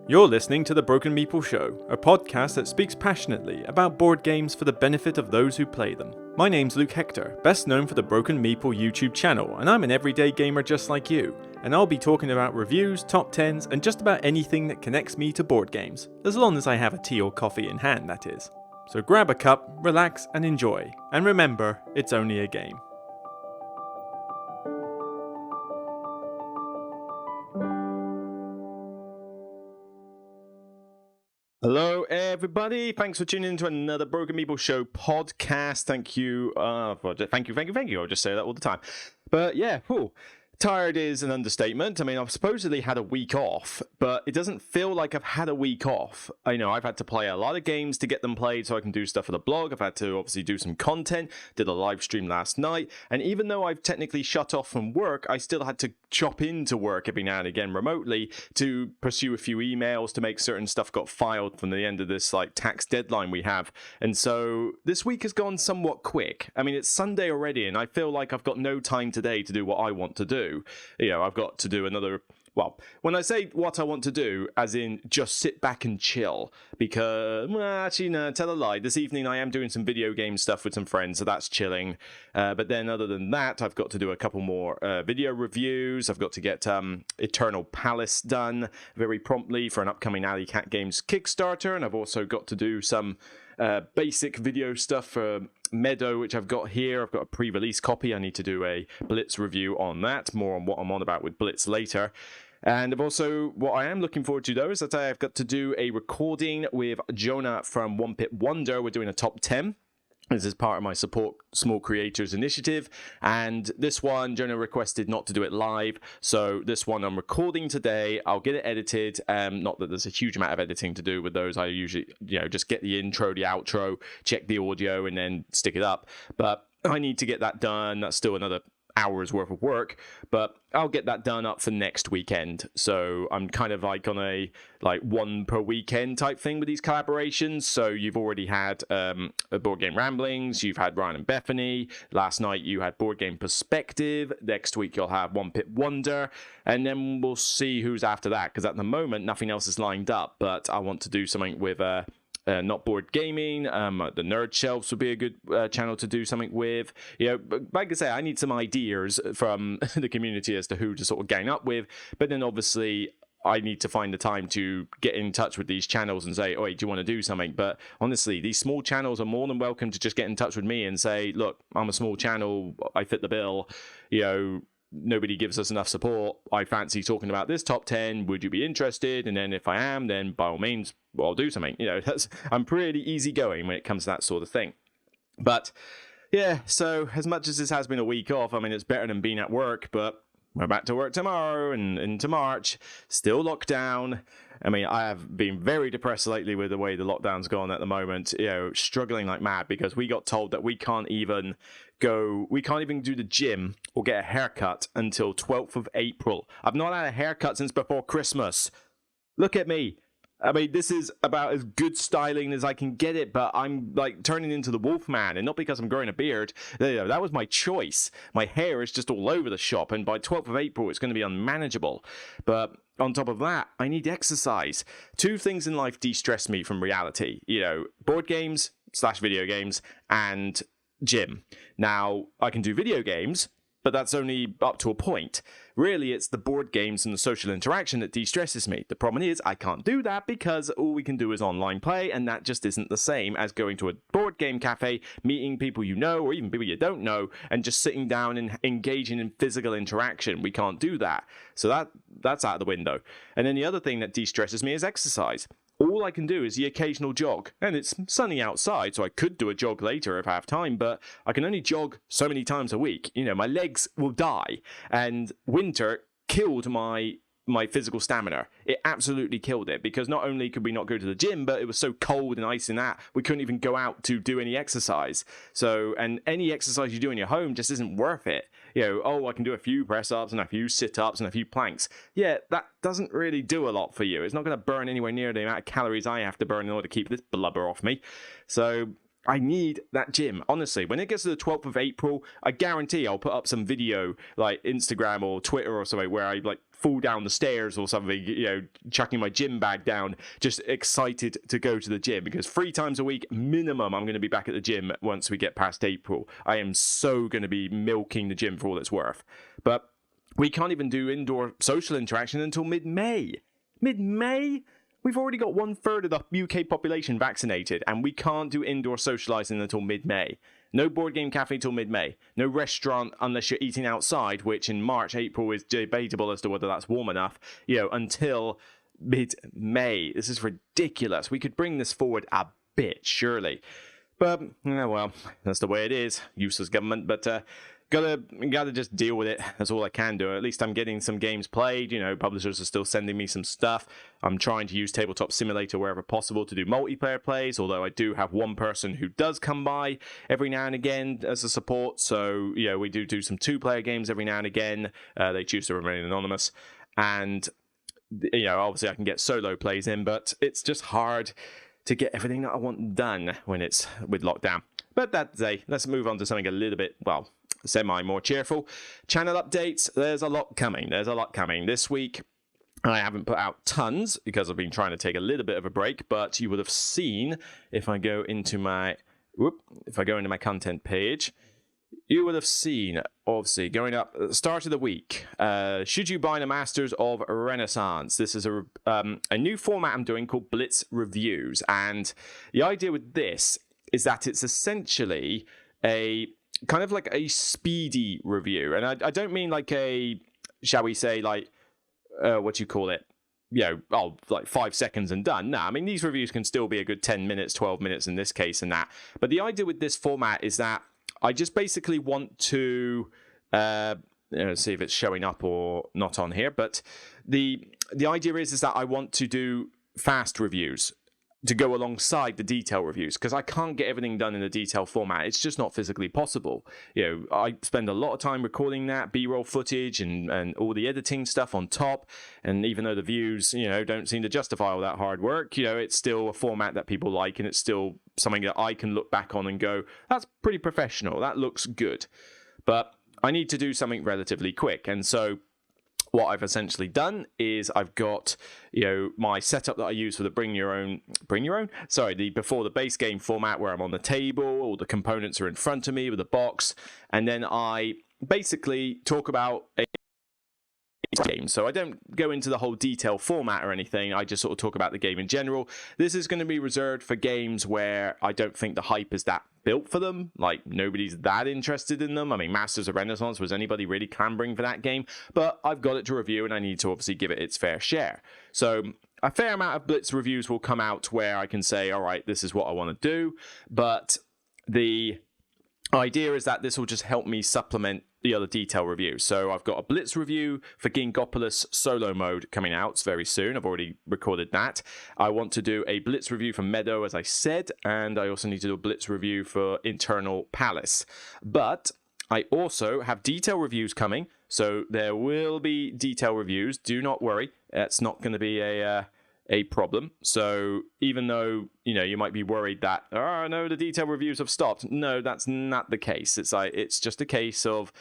You're listening to The Broken Meeple Show, a podcast that speaks passionately about board games for the benefit of those who play them. My name's Luke Hector, best known for the Broken Meeple YouTube channel, and I'm an everyday gamer just like you. And I'll be talking about reviews, top 10s, and just about anything that connects me to board games, as long as I have a tea or coffee in hand, that is. So grab a cup, relax, and enjoy. And remember, it's only a game. Hello, everybody. Thanks for tuning in to another Broken Meeple Show podcast. Thank you. Thank you. I'll just say that all the time. But yeah, tired is an understatement. I mean, I've supposedly had a week off, but it doesn't feel like I've had a week off. I know I've had to play a lot of games to get them played so I can do stuff for the blog. I've had to obviously do some content, did a live stream last night, and even though I've technically shut off from work, I still had to chop into work every now and again remotely to pursue a few emails to make certain stuff got filed from the end of this tax deadline we have. And so this week has gone somewhat quick. I mean, it's Sunday already, and I feel like I've got no time today to do what I want to do. You know, I've got to do another. Well, when I say what I want to do, as in just sit back and chill, because, actually, no, tell a lie. This evening I am doing some video game stuff with some friends, so that's chilling. But then other than that, I've got to do a couple more video reviews. I've got to get Eternal Palace done very promptly for an upcoming Alley Cat Games Kickstarter, and I've also got to do some basic video stuff for Meadow, which I've got here. I've got a pre-release copy. I need to do a Blitz review on that. More on what I'm on about with Blitz later. And I've also, what I am looking forward to though, is that I've got to do a recording with Jonah from One Pit Wonder. We're doing a top 10. This is part of my Support Small Creators initiative, and this one, Jonah requested not to do it live, so this one I'm recording today. I'll get it edited, not that there's a huge amount of editing to do with those. I usually, just get the intro, the outro, check the audio, and then stick it up, but I need to get that done. That's still another hours worth of work, but I'll get that done up for next weekend. So I'm kind of on a one per weekend type thing with these collaborations. So you've already had Board Game Ramblings, you've had Ryan and Bethany, last night you had Board Game Perspective, next week you'll have One Pit Wonder, and then we'll see who's after that, because at the moment nothing else is lined up, but I want to do something with Not Board Gaming. The Nerd Shelves would be a good channel to do something with. Like I say, I need some ideas from the community as to who to sort of gang up with. But then obviously, I need to find the time to get in touch with these channels and say, "Oh, do you want to do something?" But honestly, these small channels are more than welcome to just get in touch with me and say, "Look, I'm a small channel. I fit the bill. Nobody gives us enough support. I fancy talking about this top 10. Would you be interested?" And then if I am, then by all means, I'll do something. I'm pretty easygoing when it comes to that sort of thing. But yeah, so as much as this has been a week off, I mean, it's better than being at work, but we're back to work tomorrow and into March, still locked down. I mean, I have been very depressed lately with the way the lockdown's gone at the moment, struggling like mad, because we got told that we can't even do the gym or get a haircut until 12th of April. I've not had a haircut since before Christmas. Look at me. I mean, this is about as good styling as I can get it, but I'm turning into the Wolfman, and not because I'm growing a beard. That was my choice. My hair is just all over the shop, and by 12th of April, it's going to be unmanageable. But on top of that, I need exercise. Two things in life de-stress me from reality. Board games / video games and gym. Now, I can do video games, but that's only up to a point. Really, it's the board games and the social interaction that de-stresses me. The problem is I can't do that because all we can do is online play, and that just isn't the same as going to a board game cafe, meeting people you know or even people you don't know, and just sitting down and engaging in physical interaction. We can't do that. So that's out of the window. And then the other thing that de-stresses me is exercise. All I can do is the occasional jog, and it's sunny outside, so I could do a jog later if I have time, but I can only jog so many times a week. My legs will die, and winter killed my physical stamina. It absolutely killed it, because not only could we not go to the gym, but it was so cold and icy and that we couldn't even go out to do any exercise. So, and any exercise you do in your home just isn't worth it. I can do a few press-ups and a few sit-ups and a few planks. Yeah, that doesn't really do a lot for you. It's not going to burn anywhere near the amount of calories I have to burn in order to keep this blubber off me. So I need that gym. Honestly, when it gets to the 12th of April, I guarantee I'll put up some video, like Instagram or Twitter or something, where I fall down the stairs or something, chucking my gym bag down, just excited to go to the gym, because 3 times a week minimum I'm going to be back at the gym once we get past April. I am so going to be milking the gym for all it's worth. But we can't even do indoor social interaction until mid-May. Mid-May? We've already got 1/3 of the UK population vaccinated, and we can't do indoor socialising until mid-May. No board game cafe till mid-May. No restaurant unless you're eating outside, which in March, April is debatable as to whether that's warm enough, until mid-May. This is ridiculous. We could bring this forward a bit, surely. But, well, that's the way it is. Useless government, but gotta just deal with it. That's all I can do. At least I'm getting some games played. Publishers are still sending me some stuff. I'm trying to use Tabletop Simulator wherever possible to do multiplayer plays, although I do have one person who does come by every now and again as a support. So, we do some 2-player games every now and again. They choose to remain anonymous. And, obviously I can get solo plays in, but it's just hard to get everything that I want done when it's with lockdown. But let's move on to something a little bit, semi-more cheerful. Channel updates, there's a lot coming. This week, I haven't put out tons because I've been trying to take a little bit of a break, but you would have seen, if I go into my content page, you would have seen, obviously, going up at the start of the week, should you buy the Masters of Renaissance? This is a new format I'm doing called Blitz Reviews, and the idea with this is that it's essentially a kind of like a speedy review. And I don't mean like a, shall we say, like, what you call it? Like 5 seconds and done. No, I mean, these reviews can still be a good 10 minutes, 12 minutes in this case and that. But the idea with this format is that I just basically want to, see if it's showing up or not on here. But the idea is that I want to do fast reviews to go alongside the detail reviews, because I can't get everything done in the detail format. It's just not physically possible. I spend a lot of time recording that B-roll footage and all the editing stuff on top. And even though the views, don't seem to justify all that hard work, it's still a format that people like, and it's still something that I can look back on and go, that's pretty professional. That looks good. But I need to do something relatively quick. And so what I've essentially done is I've got, my setup that I use for the the before the base game format, where I'm on the table, all the components are in front of me with a box, and then I basically talk about a game. So I don't go into the whole detail format or anything. I just sort of talk about the game in general. This is going to be reserved for games where I don't think the hype is that built for them. Like, nobody's that interested in them. I mean, Masters of Renaissance, was anybody really clamoring for that game? But I've got it to review, and I need to obviously give it its fair share. So a fair amount of Blitz reviews will come out where I can say, all right, this is what I want to do. But the idea is that this will just help me supplement the other detail reviews. So I've got a Blitz review for Gingopolis solo mode coming out very soon. I've already recorded that. I want to do a Blitz review for Meadow, as I said, and I also need to do a Blitz review for Internal Palace. But I also have detail reviews coming, so there will be detail reviews. Do not worry, that's not going to be a problem. So even though, you might be worried that, oh no, the detail reviews have stopped. No, that's not the case. It's just a case of,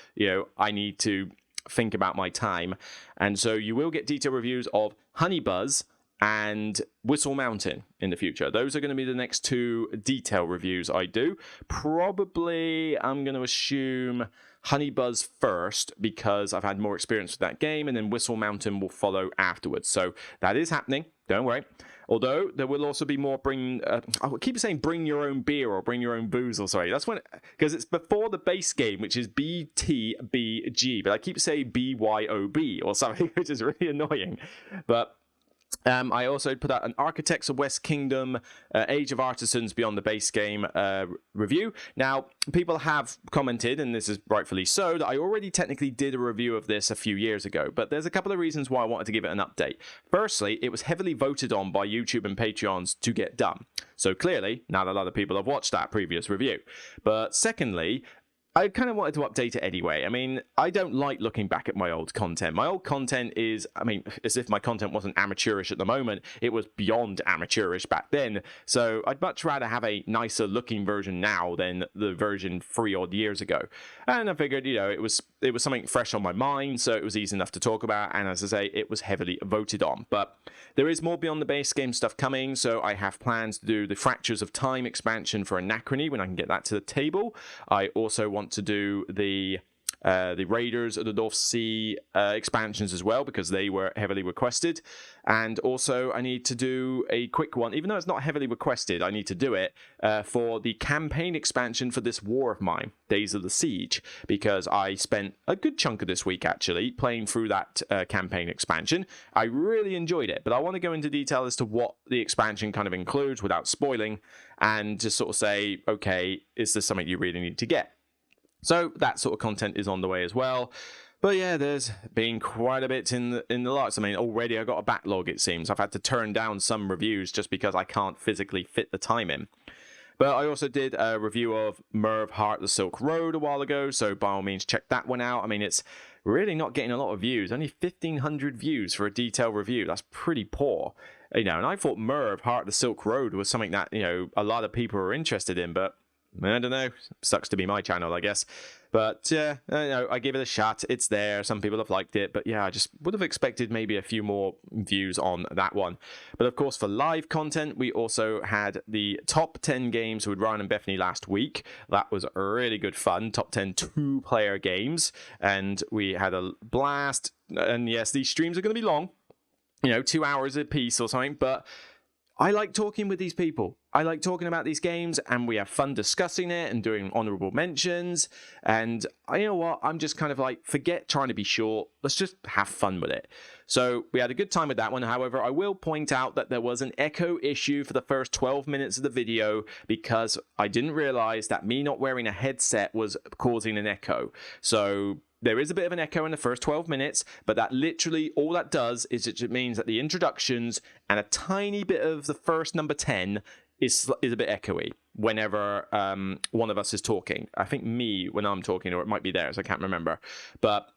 I need to think about my time. And so you will get detail reviews of Honey Buzz and Whistle Mountain in the future. Those are going to be the next 2 detail reviews I do. Probably, I'm going to assume Honey Buzz first, because I've had more experience with that game, and then Whistle Mountain will follow afterwards. So that is happening. Don't worry. Although there will also be more I keep saying bring your own beer or bring your own booze, or sorry, that's when, because it's before the base game, which is BTBG, but I keep saying BYOB or something, which is really annoying. But I also put out an Architects of West Kingdom, Age of Artisans Beyond the Base Game review. Now, people have commented, and this is rightfully so, that I already technically did a review of this a few years ago, but there's a couple of reasons why I wanted to give it an update. Firstly, it was heavily voted on by YouTube and Patreons to get done. So clearly, not a lot of people have watched that previous review. But secondly, I kind of wanted to update it anyway. I mean, I don't like looking back at my old content. My old content is, I mean, as if my content wasn't amateurish at the moment, it was beyond amateurish back then. So I'd much rather have a nicer looking version now than the version 3 odd years ago. And I figured, you know, it was something fresh on my mind, so it was easy enough to talk about. And as I say, it was heavily voted on. But there is more beyond the base game stuff coming, so I have plans to do the Fractures of Time expansion for Anachrony when I can get that to the table. I also want to do the Raiders of the North Sea expansions as well, because they were heavily requested. And also I need to do a quick one, even though it's not heavily requested, I need to do it for the campaign expansion for this war of mine, Days of the Siege, because I spent a good chunk of this week actually playing through that campaign expansion. I really enjoyed it, but I want to go into detail as to what the expansion kind of includes without spoiling, and just sort of say, okay, is this something you really need to get? So that sort of content is on the way as well. But yeah, there's been quite a bit in the lots. I mean, already I got a backlog, it seems. I've had to turn down some reviews just because I can't physically fit the time in. But I also did a review of Merv Heart the Silk Road a while ago, so by all means check that one out. I mean, it's really not getting a lot of views. Only 1,500 views for a detailed review. That's pretty poor. You know, and I thought Merv Heart the Silk Road was something that, you know, a lot of people were interested in, but I don't know. Sucks to be my channel, I guess. But yeah, I gave it a shot. It's there. Some people have liked it. But yeah, I just would have expected maybe a few more views on that one. But of course, for live content, we also had the top 10 games with Ryan and Bethany last week. That was really good fun. Top 10 two-player games. And we had a blast. And yes, these streams are going to be long. You know, 2 hours a piece or something. But I like talking with these people. I like talking about these games, and we have fun discussing it and doing honorable mentions. And you know what? I'm just kind of like, forget trying to be short. Let's just have fun with it. So we had a good time with that one. However, I will point out that there was an echo issue for the first 12 minutes of the video because I didn't realize that me not wearing a headset was causing an echo. So there is a bit of an echo in the first 12 minutes, but that literally, all that does is it means that the introductions and a tiny bit of the first number 10 is a bit echoey whenever one of us is talking. I think me when I'm talking, or it might be theirs, I can't remember. But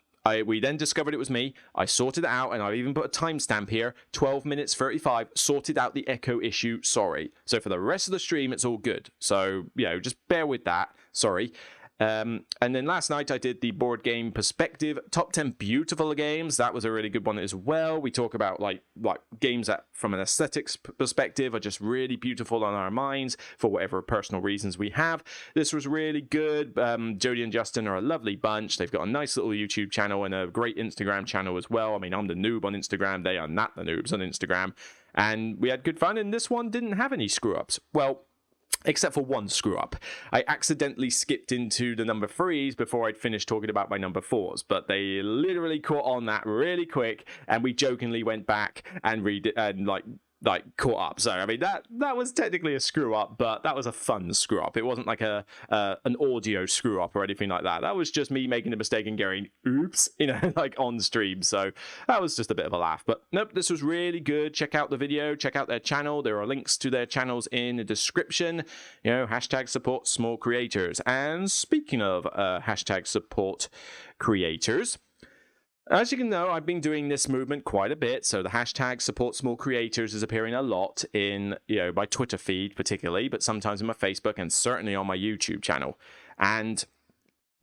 we then discovered it was me. I sorted it out, and I've even put a timestamp here, 12 minutes 35, sorted out the echo issue, sorry. So for the rest of the stream, it's all good. So, you know, just bear with that, sorry. And then last night I did the board game perspective top 10 beautiful games. That was a really good one as well. We talk about like games that from an aesthetics perspective are just really beautiful on our minds for whatever personal reasons we have. This was really good. Jody and Justin are a lovely bunch. They've got a nice little YouTube channel and a great Instagram channel as well. I mean, I'm the noob on Instagram. They are not the noobs on Instagram. And we had good fun, and this one didn't have any screw-ups. Well, except for one screw up. I accidentally skipped into the number 3s before I'd finished talking about my number 4s, but they literally caught on that really quick, and we jokingly went back and like caught up. So I mean that was technically a screw up, but that was a fun screw up. It wasn't like an audio screw up or anything like that. That was just me making a mistake and going oops, you know, like on stream. So that was just a bit of a laugh. But nope, this was really good. Check out the video, check out their channel. There are links to their channels in the description. You know, hashtag support small creators. And speaking of hashtag support creators, as you can know, I've been doing this movement quite a bit, so the hashtag support small creators is appearing a lot in, you know, my Twitter feed particularly, but sometimes in my Facebook and certainly on my YouTube channel. And,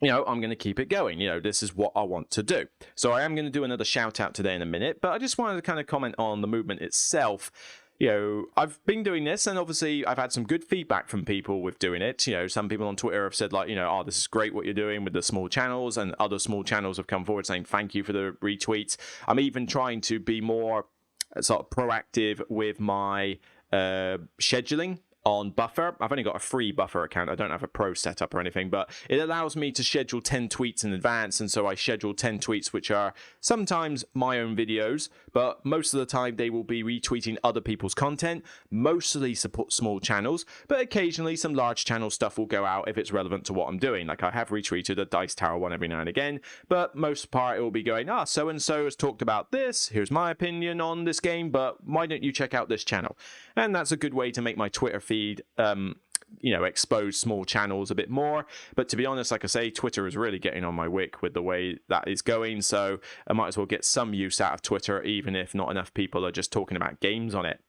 you know, I'm going to keep it going. You know, this is what I want to do. So I am going to do another shout out today in a minute, but I just wanted to kind of comment on the movement itself. You know, I've been doing this, and obviously I've had some good feedback from people with doing it. You know, some people on Twitter have said, like, you know, oh, this is great what you're doing with the small channels, and other small channels have come forward saying thank you for the retweets. I'm even trying to be more sort of proactive with my scheduling on Buffer. I've only got a free Buffer account. I don't have a pro setup or anything, but it allows me to schedule 10 tweets in advance, and so I schedule 10 tweets which are sometimes my own videos, but most of the time they will be retweeting other people's content, mostly support small channels, but occasionally some large channel stuff will go out if it's relevant to what I'm doing. Like I have retweeted a Dice Tower one every now and again, but most part it will be going, so-and-so has talked about this, here's my opinion on this game, but why don't you check out this channel? And that's a good way to make my Twitter feed expose small channels a bit more. But to be honest, like I say, Twitter is really getting on my wick with the way that is going, so I might as well get some use out of Twitter, even if not enough people are just talking about games on it.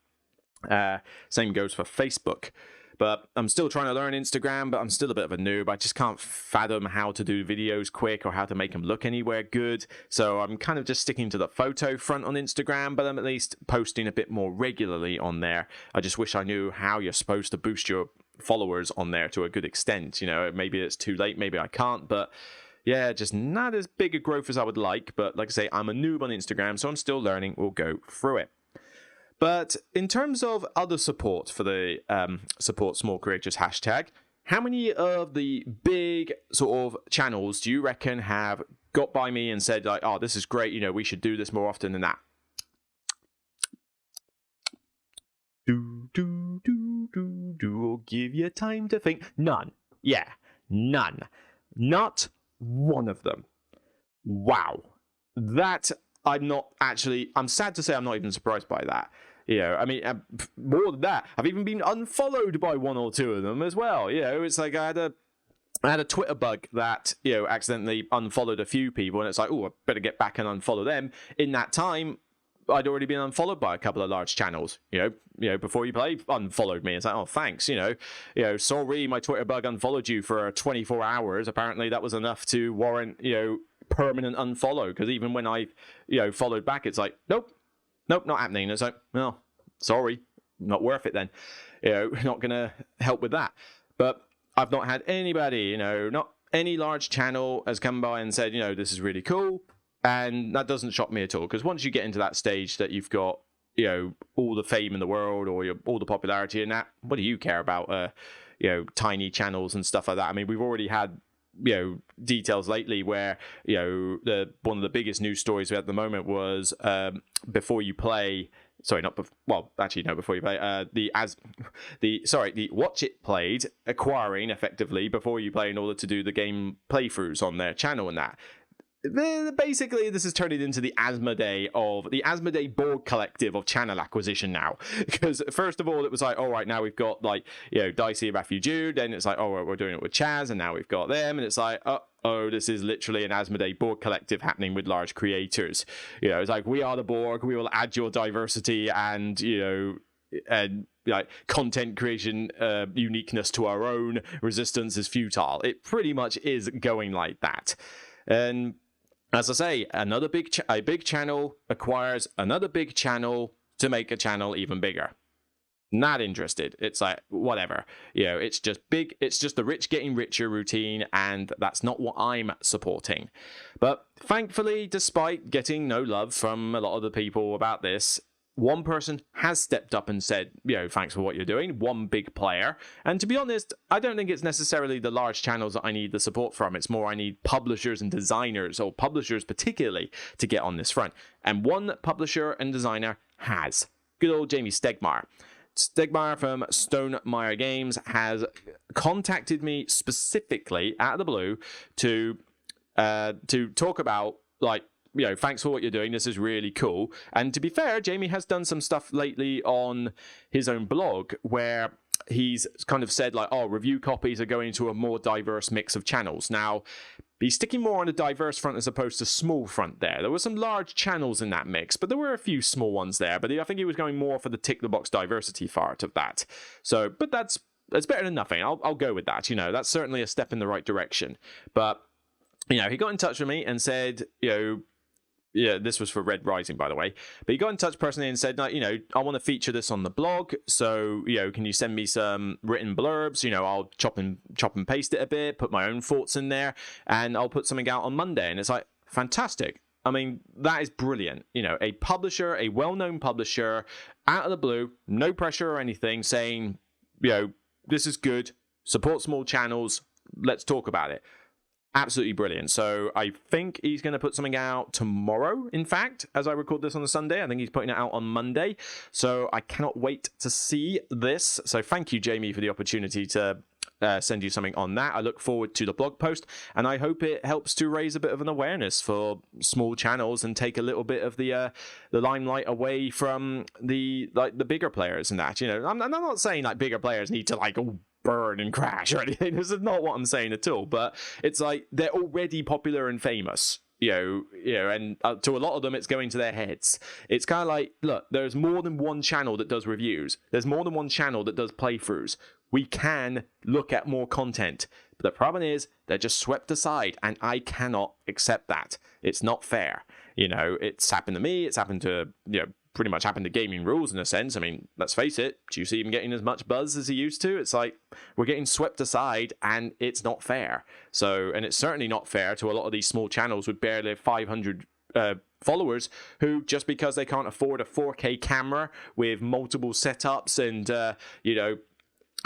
Same goes for Facebook. But I'm still trying to learn Instagram, but I'm still a bit of a noob. I just can't fathom how to do videos quick or how to make them look anywhere good. So I'm kind of just sticking to the photo front on Instagram, but I'm at least posting a bit more regularly on there. I just wish I knew how you're supposed to boost your followers on there to a good extent. Maybe it's too late, maybe I can't, but yeah, just not as big a growth as I would like. But like I say, I'm a noob on Instagram, so I'm still learning. We'll go through it. But in terms of other support for the support small creators hashtag, how many of the big sort of channels do you reckon have got by me and said, like, oh, this is great, we should do this more often than that? I'll give you time to think. None. Yeah, none. Not one of them. Wow. That I'm sad to say I'm not even surprised by that. More than that, I've even been unfollowed by one or two of them as well. It's like I had a Twitter bug that, accidentally unfollowed a few people, and it's like, oh, I better get back and unfollow them. In that time, I'd already been unfollowed by a couple of large channels. Before you play, unfollowed me. It's like, oh, thanks. Sorry, my Twitter bug unfollowed you for 24 hours. Apparently, that was enough to warrant, permanent unfollow. Because even when I, followed back, it's like, nope, not happening. It's like, well, sorry, not worth it then. Not gonna help with that. But I've not had anybody, not any large channel has come by and said, this is really cool. And that doesn't shock me at all, because once you get into that stage that you've got, all the fame in the world or all the popularity in that, what do you care about, tiny channels and stuff like that? I mean, we've already had, details lately where, one of the biggest news stories we had at the moment was before you play. Sorry, before you play. The Watch It Played acquiring effectively before you play in order to do the game playthroughs on their channel and that. Basically, this is turning into the Asmodee board collective of channel acquisition now. Because first of all, it was like, all right, now we've got Dicey, Matthew Jude. Then it's like, oh, we're doing it with Chaz, and now we've got them. And it's like, oh, this is literally an Asmodee board collective happening with large creators. It's like, we are the Borg. We will add your diversity and content creation uniqueness to our own. Resistance is futile. It pretty much is going like that. And as I say, a big channel acquires another big channel to make a channel even bigger. Not interested. It's like, whatever. It's just big. It's just the rich getting richer routine, and that's not what I'm supporting. But thankfully, despite getting no love from a lot of the people about this, one person has stepped up and said, thanks for what you're doing. One big player. And to be honest, I don't think it's necessarily the large channels that I need the support from. It's more I need publishers and designers, or publishers particularly, to get on this front. And one publisher and designer has. Good old Jamie Stegmaier. Stegmaier from Stonemaier Games has contacted me specifically out of the blue to talk about, thanks for what you're doing. This is really cool. And to be fair, Jamie has done some stuff lately on his own blog where he's kind of said, review copies are going to a more diverse mix of channels. Now, he's sticking more on a diverse front as opposed to small front there. There were some large channels in that mix, but there were a few small ones there. But I think he was going more for the tick-the-box diversity part of that. So, but that's better than nothing. I'll go with that. That's certainly a step in the right direction. But, he got in touch with me and said, yeah, this was for Red Rising, by the way. But he got in touch personally and said, I want to feature this on the blog. So, can you send me some written blurbs? I'll chop and paste it a bit, put my own thoughts in there, and I'll put something out on Monday. And it's like, fantastic. I mean, that is brilliant. A publisher, a well-known publisher, out of the blue, no pressure or anything, saying, this is good, support small channels, let's talk about it. Absolutely brilliant. So I think he's going to put something out tomorrow, in fact, as I record this on a Sunday. I think he's putting it out on Monday. So I cannot wait to see this. So thank you, Jamie, for the opportunity to send you something on that. I look forward to the blog post, and I hope it helps to raise a bit of an awareness for small channels and take a little bit of the limelight away from the bigger players and that. I'm not saying bigger players need to burn and crash or anything. This is not what I'm saying at all. But it's like they're already popular and famous. And to a lot of them, it's going to their heads. It's kind of like, look, there's more than one channel that does reviews. There's more than one channel that does playthroughs. We can look at more content. But the problem is, they're just swept aside, and I cannot accept that. It's not fair. It's happened to me. It's happened to, pretty much happened to gaming rules in a sense. I mean, let's face it, do you see him getting as much buzz as he used to? It's like we're getting swept aside and it's not fair. So, and it's certainly not fair to a lot of these small channels with barely 500 followers who, just because they can't afford a 4K camera with multiple setups and,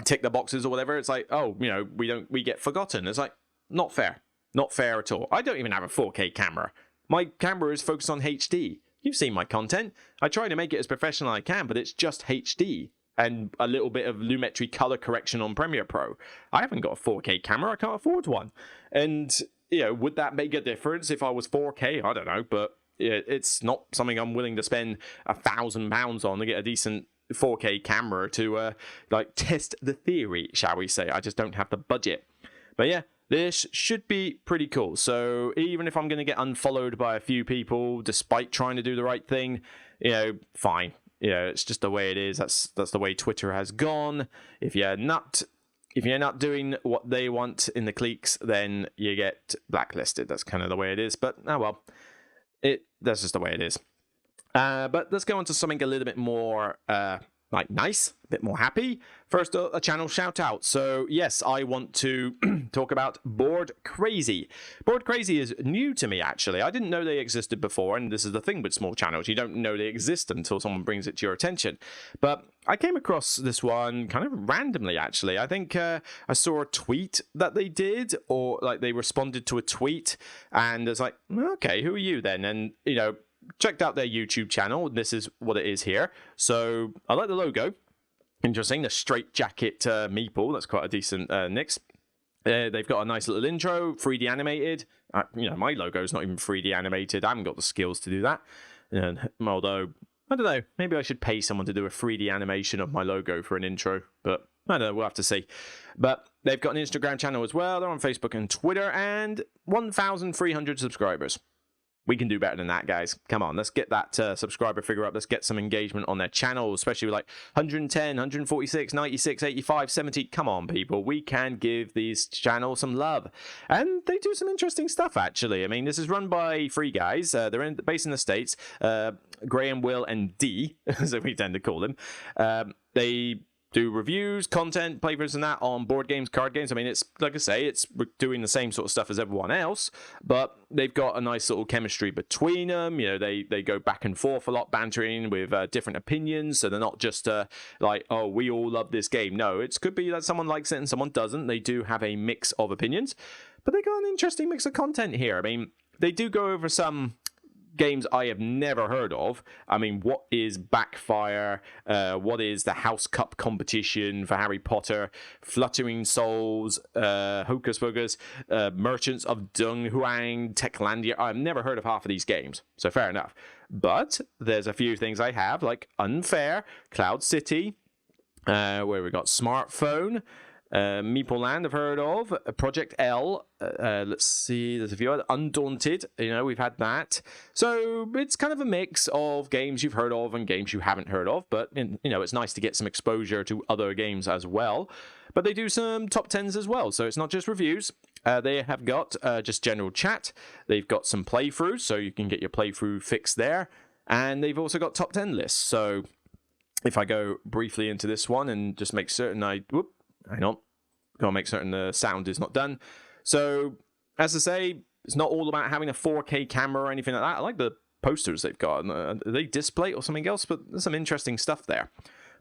tick the boxes or whatever, it's like, we get forgotten. It's like, not fair. Not fair at all. I don't even have a 4K camera. My camera is focused on HD. You've seen my content. I try to make it as professional as I can, but it's just HD and a little bit of lumetri color correction on Premiere Pro. I haven't got a 4K camera. I can't afford one. And, would that make a difference if I was 4K? I don't know, but it's not something I'm willing to spend £1,000 on to get a decent 4K camera to, test the theory, shall we say. I just don't have the budget. But yeah. This should be pretty cool. So even if I'm going to get unfollowed by a few people, despite trying to do the right thing, fine. It's just the way it is. That's the way Twitter has gone. If you're not doing what they want in the cliques, then you get blacklisted. That's kind of the way it is. But well, that's just the way it is. But let's go on to something a little bit more nice, a bit more happy. First, a channel shout out. So yes, I want to talk about Bored Crazy. Bored Crazy is new to me, actually. I didn't know they existed before, and this is the thing with small channels. You don't know they exist until someone brings it to your attention. But I came across this one kind of randomly, actually. I think I saw a tweet that they did, or they responded to a tweet, and it's like, okay, who are you then? And, checked out their YouTube channel. This is what it is here. So I like the logo. Interesting. The straight jacket Meeple. That's quite a decent nix. They've got a nice little intro, 3D animated. My logo's not even 3D animated. I haven't got the skills to do that. Although, I don't know. Maybe I should pay someone to do a 3D animation of my logo for an intro. But I don't know. We'll have to see. But they've got an Instagram channel as well. They're on Facebook and Twitter. And 1,300 subscribers. We can do better than that, guys. Come on, let's get that subscriber figure up. Let's get some engagement on their channel, especially with 110, 146, 96, 85, 70. Come on, people. We can give these channels some love. And they do some interesting stuff, actually. I mean, this is run by three guys. They're based in the States. Graham, Will, and D, as we tend to call them. They do reviews, content, playthroughs and that on board games, card games. I mean, it's like I say, it's doing the same sort of stuff as everyone else, but they've got a nice little chemistry between them. They go back and forth a lot, bantering with different opinions, so they're not just oh, we all love this game. No, it could be that someone likes it and someone doesn't. They do have a mix of opinions, but they got an interesting mix of content here. I mean, they do go over some games I have never heard of. I mean, what is Backfire? What is the House Cup competition for Harry Potter? Fluttering Souls, Hocus Pocus, Merchants of Dunhuang, Techlandia. I've never heard of half of these games, so fair enough. But there's a few things I have, like Unfair, Cloud City, where we got Smartphone, Meeple Land I've heard of, Project L, let's see, there's a few other, Undaunted, we've had that. So it's kind of a mix of games you've heard of and games you haven't heard of, but it's nice to get some exposure to other games as well. But they do some top 10s as well, so it's not just reviews. They have got just general chat. They've got some playthroughs, so you can get your playthrough fix there. And they've also got top 10 lists. So if I go briefly into this one and just make certain hang on. Gotta make certain the sound is not done. So, as I say, it's not all about having a 4K camera or anything like that. I like the posters they've got. Are they display or something else? But there's some interesting stuff there.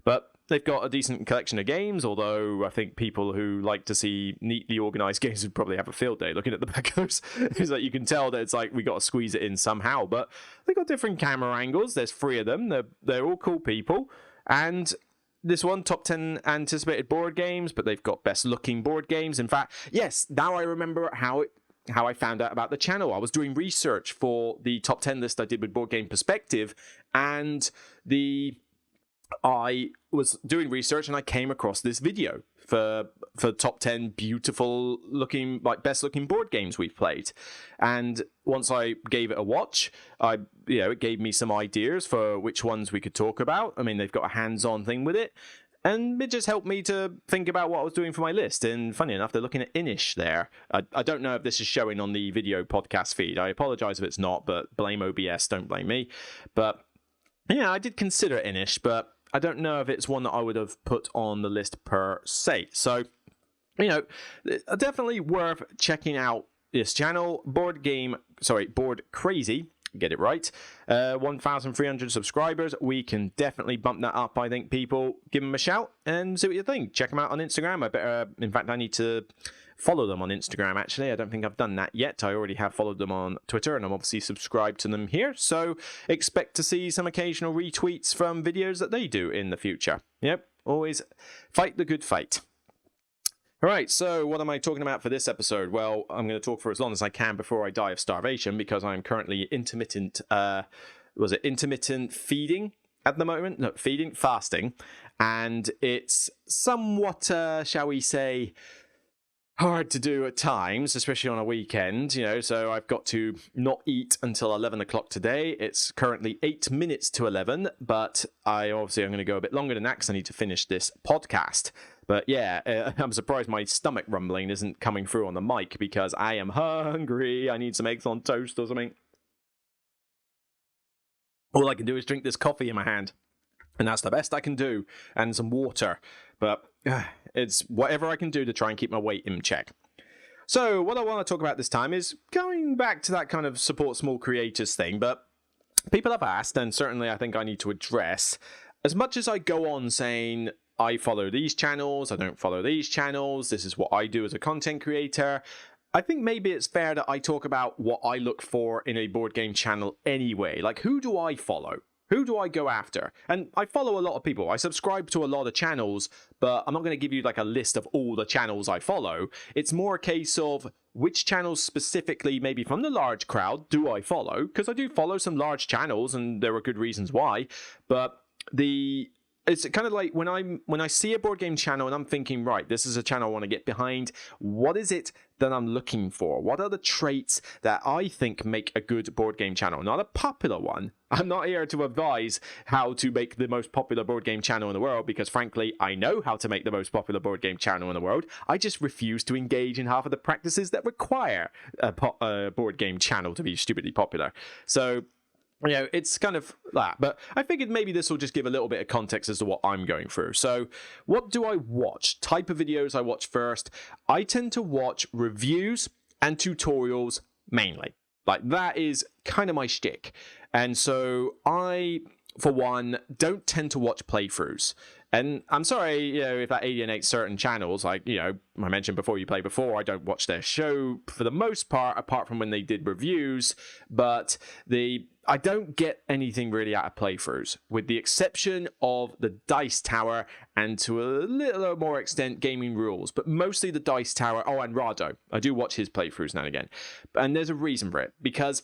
But they've got a decent collection of games, although I think people who like to see neatly organized games would probably have a field day looking at the back of those. It's like you can tell that it's like we got to squeeze it in somehow. But they've got different camera angles. There's 3 of them. They're all cool people. And this one, top 10 anticipated board games, but they've got best looking board games. In fact, yes, now I remember how I found out about the channel. I was doing research for the top 10 list I did with Board Game Perspective, and the I was doing research and I came across this video for top 10 beautiful looking, like best looking board games we've played. And once I gave it a watch, it gave me some ideas for which ones we could talk about. I mean, they've got a hands-on thing with it. And it just helped me to think about what I was doing for my list. And funny enough, they're looking at Inish there. I don't know if this is showing on the video podcast feed. I apologize if it's not, but blame OBS, don't blame me. But yeah, I did consider Inish, but I don't know if it's one that I would have put on the list per se. So, definitely worth checking out this channel. Board Crazy. Get it right. 1,300 subscribers. We can definitely bump that up, I think, people. Give them a shout and see what you think. Check them out on Instagram. In fact, I need to follow them on Instagram, actually. I don't think I've done that yet. I already have followed them on Twitter, and I'm obviously subscribed to them here. So expect to see some occasional retweets from videos that they do in the future. Yep, always fight the good fight. All right, so what am I talking about for this episode? Well, I'm going to talk for as long as I can before I die of starvation, because I'm currently intermittent feeding at the moment? No, fasting. And it's somewhat, shall we say, hard to do at times, especially on a weekend, so I've got to not eat until 11 o'clock today. It's currently 8 minutes to 11, but I'm going to go a bit longer than that because I need to finish this podcast. But yeah, I'm surprised my stomach rumbling isn't coming through on the mic because I am hungry. I need some eggs on toast or something. All I can do is drink this coffee in my hand, and that's the best I can do, and some water. But it's whatever I can do to try and keep my weight in check. So what I want to talk about this time is going back to that kind of support small creators thing, but people have asked, and certainly I think I need to address, as much as I go on saying I follow these channels, I don't follow these channels, this is what I do as a content creator, I think maybe it's fair that I talk about what I look for in a board game channel anyway. Like, who do I follow? Who do I go after? And I follow a lot of people. I subscribe to a lot of channels, but I'm not going to give you like a list of all the channels I follow. It's more a case of which channels specifically, maybe from the large crowd, do I follow? Because I do follow some large channels, and there are good reasons why. But it's kind of like when I see a board game channel and I'm thinking, right, this is a channel I want to get behind. What is it that I'm looking for? What are the traits that I think make a good board game channel? Not a popular one. I'm not here to advise how to make the most popular board game channel in the world, because frankly, I know how to make the most popular board game channel in the world. I just refuse to engage in half of the practices that require a board game channel to be stupidly popular. So it's kind of that. But I figured maybe this will just give a little bit of context as to what I'm going through. So what do I watch? Type of videos I watch first. I tend to watch reviews and tutorials mainly. Like, that is kind of my shtick. And so I, for one, don't tend to watch playthroughs. And I'm sorry, if that alienates certain channels. Like, I mentioned before, You Play Before, I don't watch their show for the most part, apart from when they did reviews. But I don't get anything really out of playthroughs, with the exception of the Dice Tower and to a little more extent Gaming Rules, but mostly the Dice Tower. Oh, and Rado. I do watch his playthroughs now and again. And there's a reason for it, because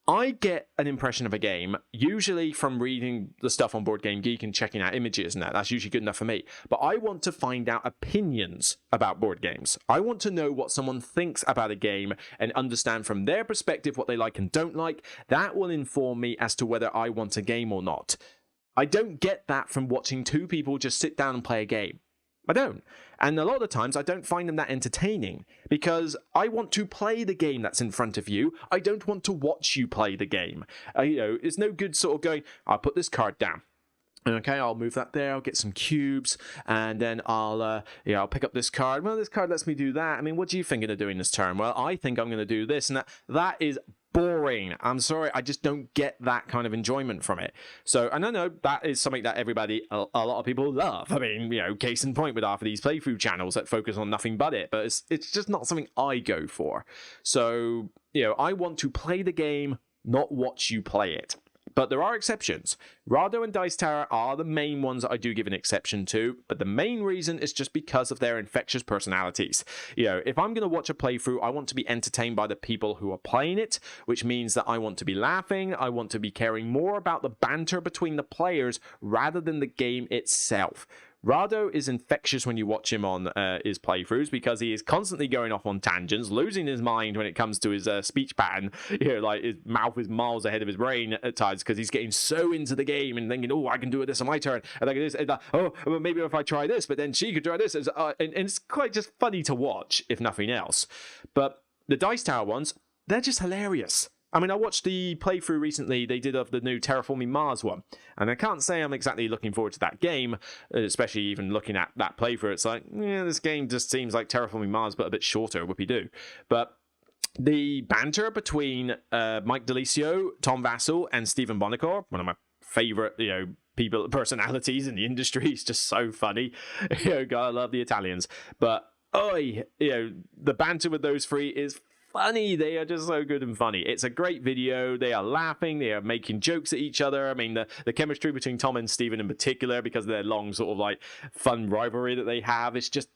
I get an impression of a game, usually from reading the stuff on Board Game Geek and checking out images and that. That's usually good enough for me. But I want to find out opinions about board games. I want to know what someone thinks about a game and understand from their perspective what they like and don't like. That will inform me as to whether I want a game or not. I don't get that from watching two people just sit down and play a game. I don't. And a lot of the times I don't find them that entertaining, because I want to play the game that's in front of you. I don't want to watch you play the game. It's no good sort of going, I'll put this card down. Okay, I'll move that there. I'll get some cubes, and then I'll pick up this card. Well, this card lets me do that. I mean, what do you think I'm going to do in this turn? Well, I think I'm going to do this and that. That is boring. I'm sorry, I just don't get that kind of enjoyment from it. So, and I know that is something that a lot of people love. I mean, case in point with half of these playthrough channels that focus on nothing but it. But it's just not something I go for. So, I want to play the game, not watch you play it. But there are exceptions. Rado and Dice Tower are the main ones that I do give an exception to, but the main reason is just because of their infectious personalities. If I'm going to watch a playthrough, I want to be entertained by the people who are playing it, which means that I want to be laughing, I want to be caring more about the banter between the players rather than the game itself. Rado is infectious when you watch him on his playthroughs because he is constantly going off on tangents, losing his mind when it comes to his speech pattern. Like his mouth is miles ahead of his brain at times because he's getting so into the game and thinking, oh, I can do this on my turn. And like this, and oh, well, maybe if I try this, but then she could try this. And it's quite just funny to watch, if nothing else. But the Dice Tower ones, they're just hilarious. I mean, I watched the playthrough recently they did of the new Terraforming Mars one, and I can't say I'm exactly looking forward to that game, especially even looking at that playthrough. It's like, this game just seems like Terraforming Mars, but a bit shorter, whoopie-doo. But the banter between Mike DeLisio, Tom Vassell, and Stephen Bonacore, one of my favorite, personalities in the industry, is just so funny. God, I love the Italians. But, the banter with those three is funny. They are just so good and funny. It's a great video. They are laughing. They are making jokes at each other. I mean, the chemistry between Tom and Stephen in particular, because of their long sort of like fun rivalry that they have, it's just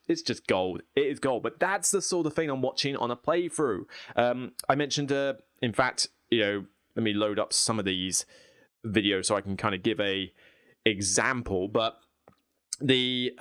gold. It is gold. But that's the sort of thing I'm watching on a playthrough. I mentioned, in fact, let me load up some of these videos so I can kind of give a example. But the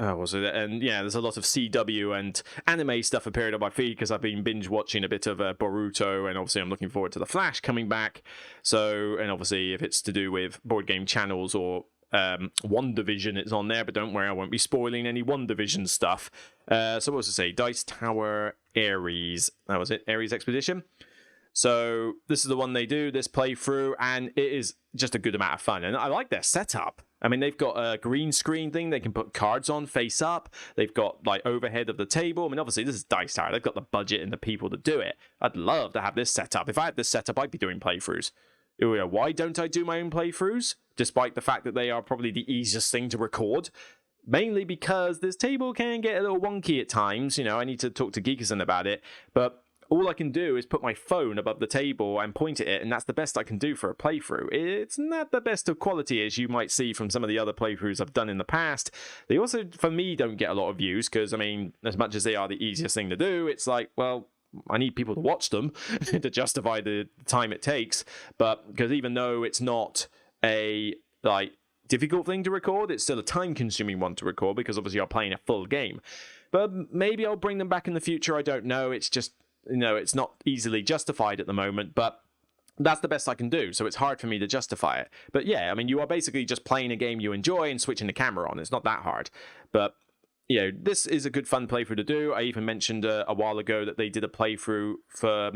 and yeah, there's a lot of CW and anime stuff appearing on my feed because I've been binge watching a bit of Boruto, and obviously I'm looking forward to The Flash coming back. So, and obviously if it's to do with board game channels or WandaVision, it's on there, but don't worry, I won't be spoiling any WandaVision stuff. So what was I say? Dice Tower Ares. That was it, Ares Expedition. So this is the one they do, this playthrough, and it is just a good amount of fun. And I like their setup. I mean, they've got a green screen thing they can put cards on face up. They've got like overhead of the table. I mean, obviously this is Dice Tower. They've got the budget and the people to do it. I'd love to have this setup. If I had this setup, I'd be doing playthroughs. Why don't I do my own playthroughs? Despite the fact that they are probably the easiest thing to record. Mainly because this table can get a little wonky at times. I need to talk to Geekerson about it. But all I can do is put my phone above the table and point at it, and that's the best I can do for a playthrough. It's not the best of quality, as you might see from some of the other playthroughs I've done in the past. They also, for me, don't get a lot of views, because, I mean, as much as they are the easiest thing to do, it's like, well, I need people to watch them to justify the time it takes. But, because even though it's not a, difficult thing to record, it's still a time-consuming one to record, because obviously you're playing a full game. But maybe I'll bring them back in the future, I don't know. It's just, it's not easily justified at the moment, but that's the best I can do, so it's hard for me to justify it. But yeah, I mean, you are basically just playing a game you enjoy and switching the camera on. It's not that hard. But, this is a good fun playthrough to do. I even mentioned a while ago that they did a playthrough for...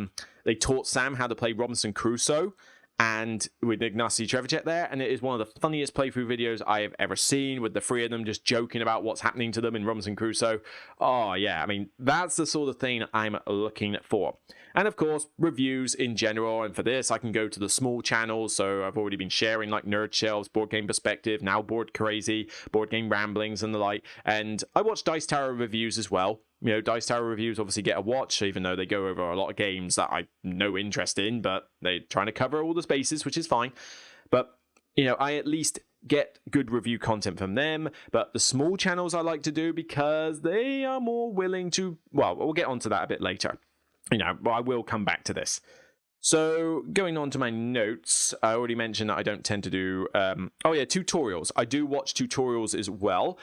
they taught Sam how to play Robinson Crusoe, and with Ignacy Trevicek there, and it is one of the funniest playthrough videos I have ever seen, with the three of them just joking about what's happening to them in Robinson Crusoe. Oh yeah, I mean, that's the sort of thing I'm looking for. And of course, reviews in general, and for this I can go to the small channels, so I've already been sharing like Nerd Shelves, Board Game Perspective, now Board Crazy, Board Game Ramblings and the like, and I watch Dice Tower reviews as well. Dice Tower reviews obviously get a watch, even though they go over a lot of games that I've no interest in, but they're trying to cover all the spaces, which is fine. But, I at least get good review content from them. But the small channels I like to do because they are more willing to... Well, we'll get onto that a bit later. I will come back to this. So, going on to my notes, I already mentioned that I don't tend to do... tutorials. I do watch tutorials as well,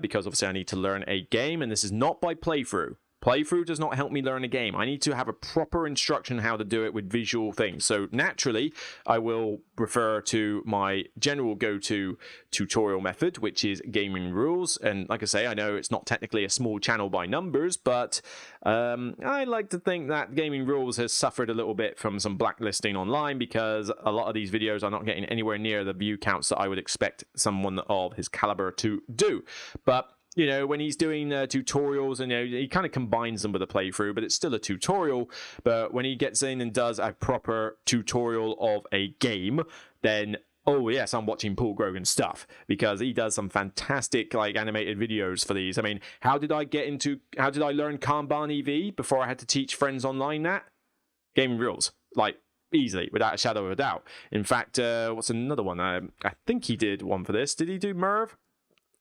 because obviously I need to learn a game, and this is not by playthrough. Playthrough does not help me learn a game. I need to have a proper instruction how to do it with visual things. So naturally, I will refer to my general go-to tutorial method, which is Gaming Rules. And like I say, I know it's not technically a small channel by numbers, but I like to think that Gaming Rules has suffered a little bit from some blacklisting online, because a lot of these videos are not getting anywhere near the view counts that I would expect someone of his caliber to do. But when he's doing tutorials, and he kind of combines them with a playthrough, but it's still a tutorial. But when he gets in and does a proper tutorial of a game, then oh yes, I'm watching Paul Grogan's stuff, because he does some fantastic animated videos for these. I mean, how did I learn Kanban EV before I had to teach friends online that? Gaming Rules. easily, without a shadow of a doubt. In fact, what's another one? I think he did one for this. Did he do Merv?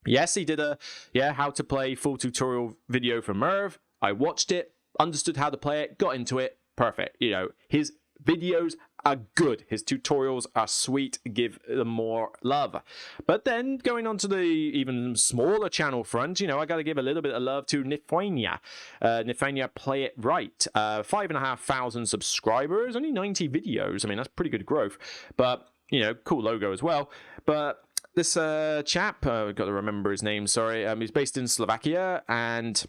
Yes, he did a how to play full tutorial video for Merv. I watched it, understood how to play it, got into it. Perfect. You know, his videos are good. His tutorials are sweet. Give them more love. But then going on to the even smaller channel front, you know, I got to give a little bit of love to Nifania. Nifania Play It Right. 5,500 subscribers, only 90 videos. I mean, that's pretty good growth. But, you know, cool logo as well. But this chap, I've got to remember his name, sorry. He's based in Slovakia, and,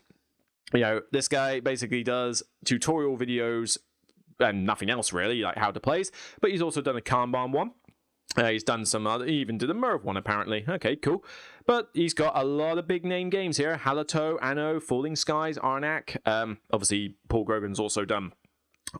you know, this guy basically does tutorial videos and nothing else really, like how to plays, but he's also done a Kanban one. He's done some other, he even did a Merv one apparently. Okay, cool. But he's got a lot of big name games here. Halato, Anno, Falling Skies, Arnak. Obviously, Paul Grogan's also done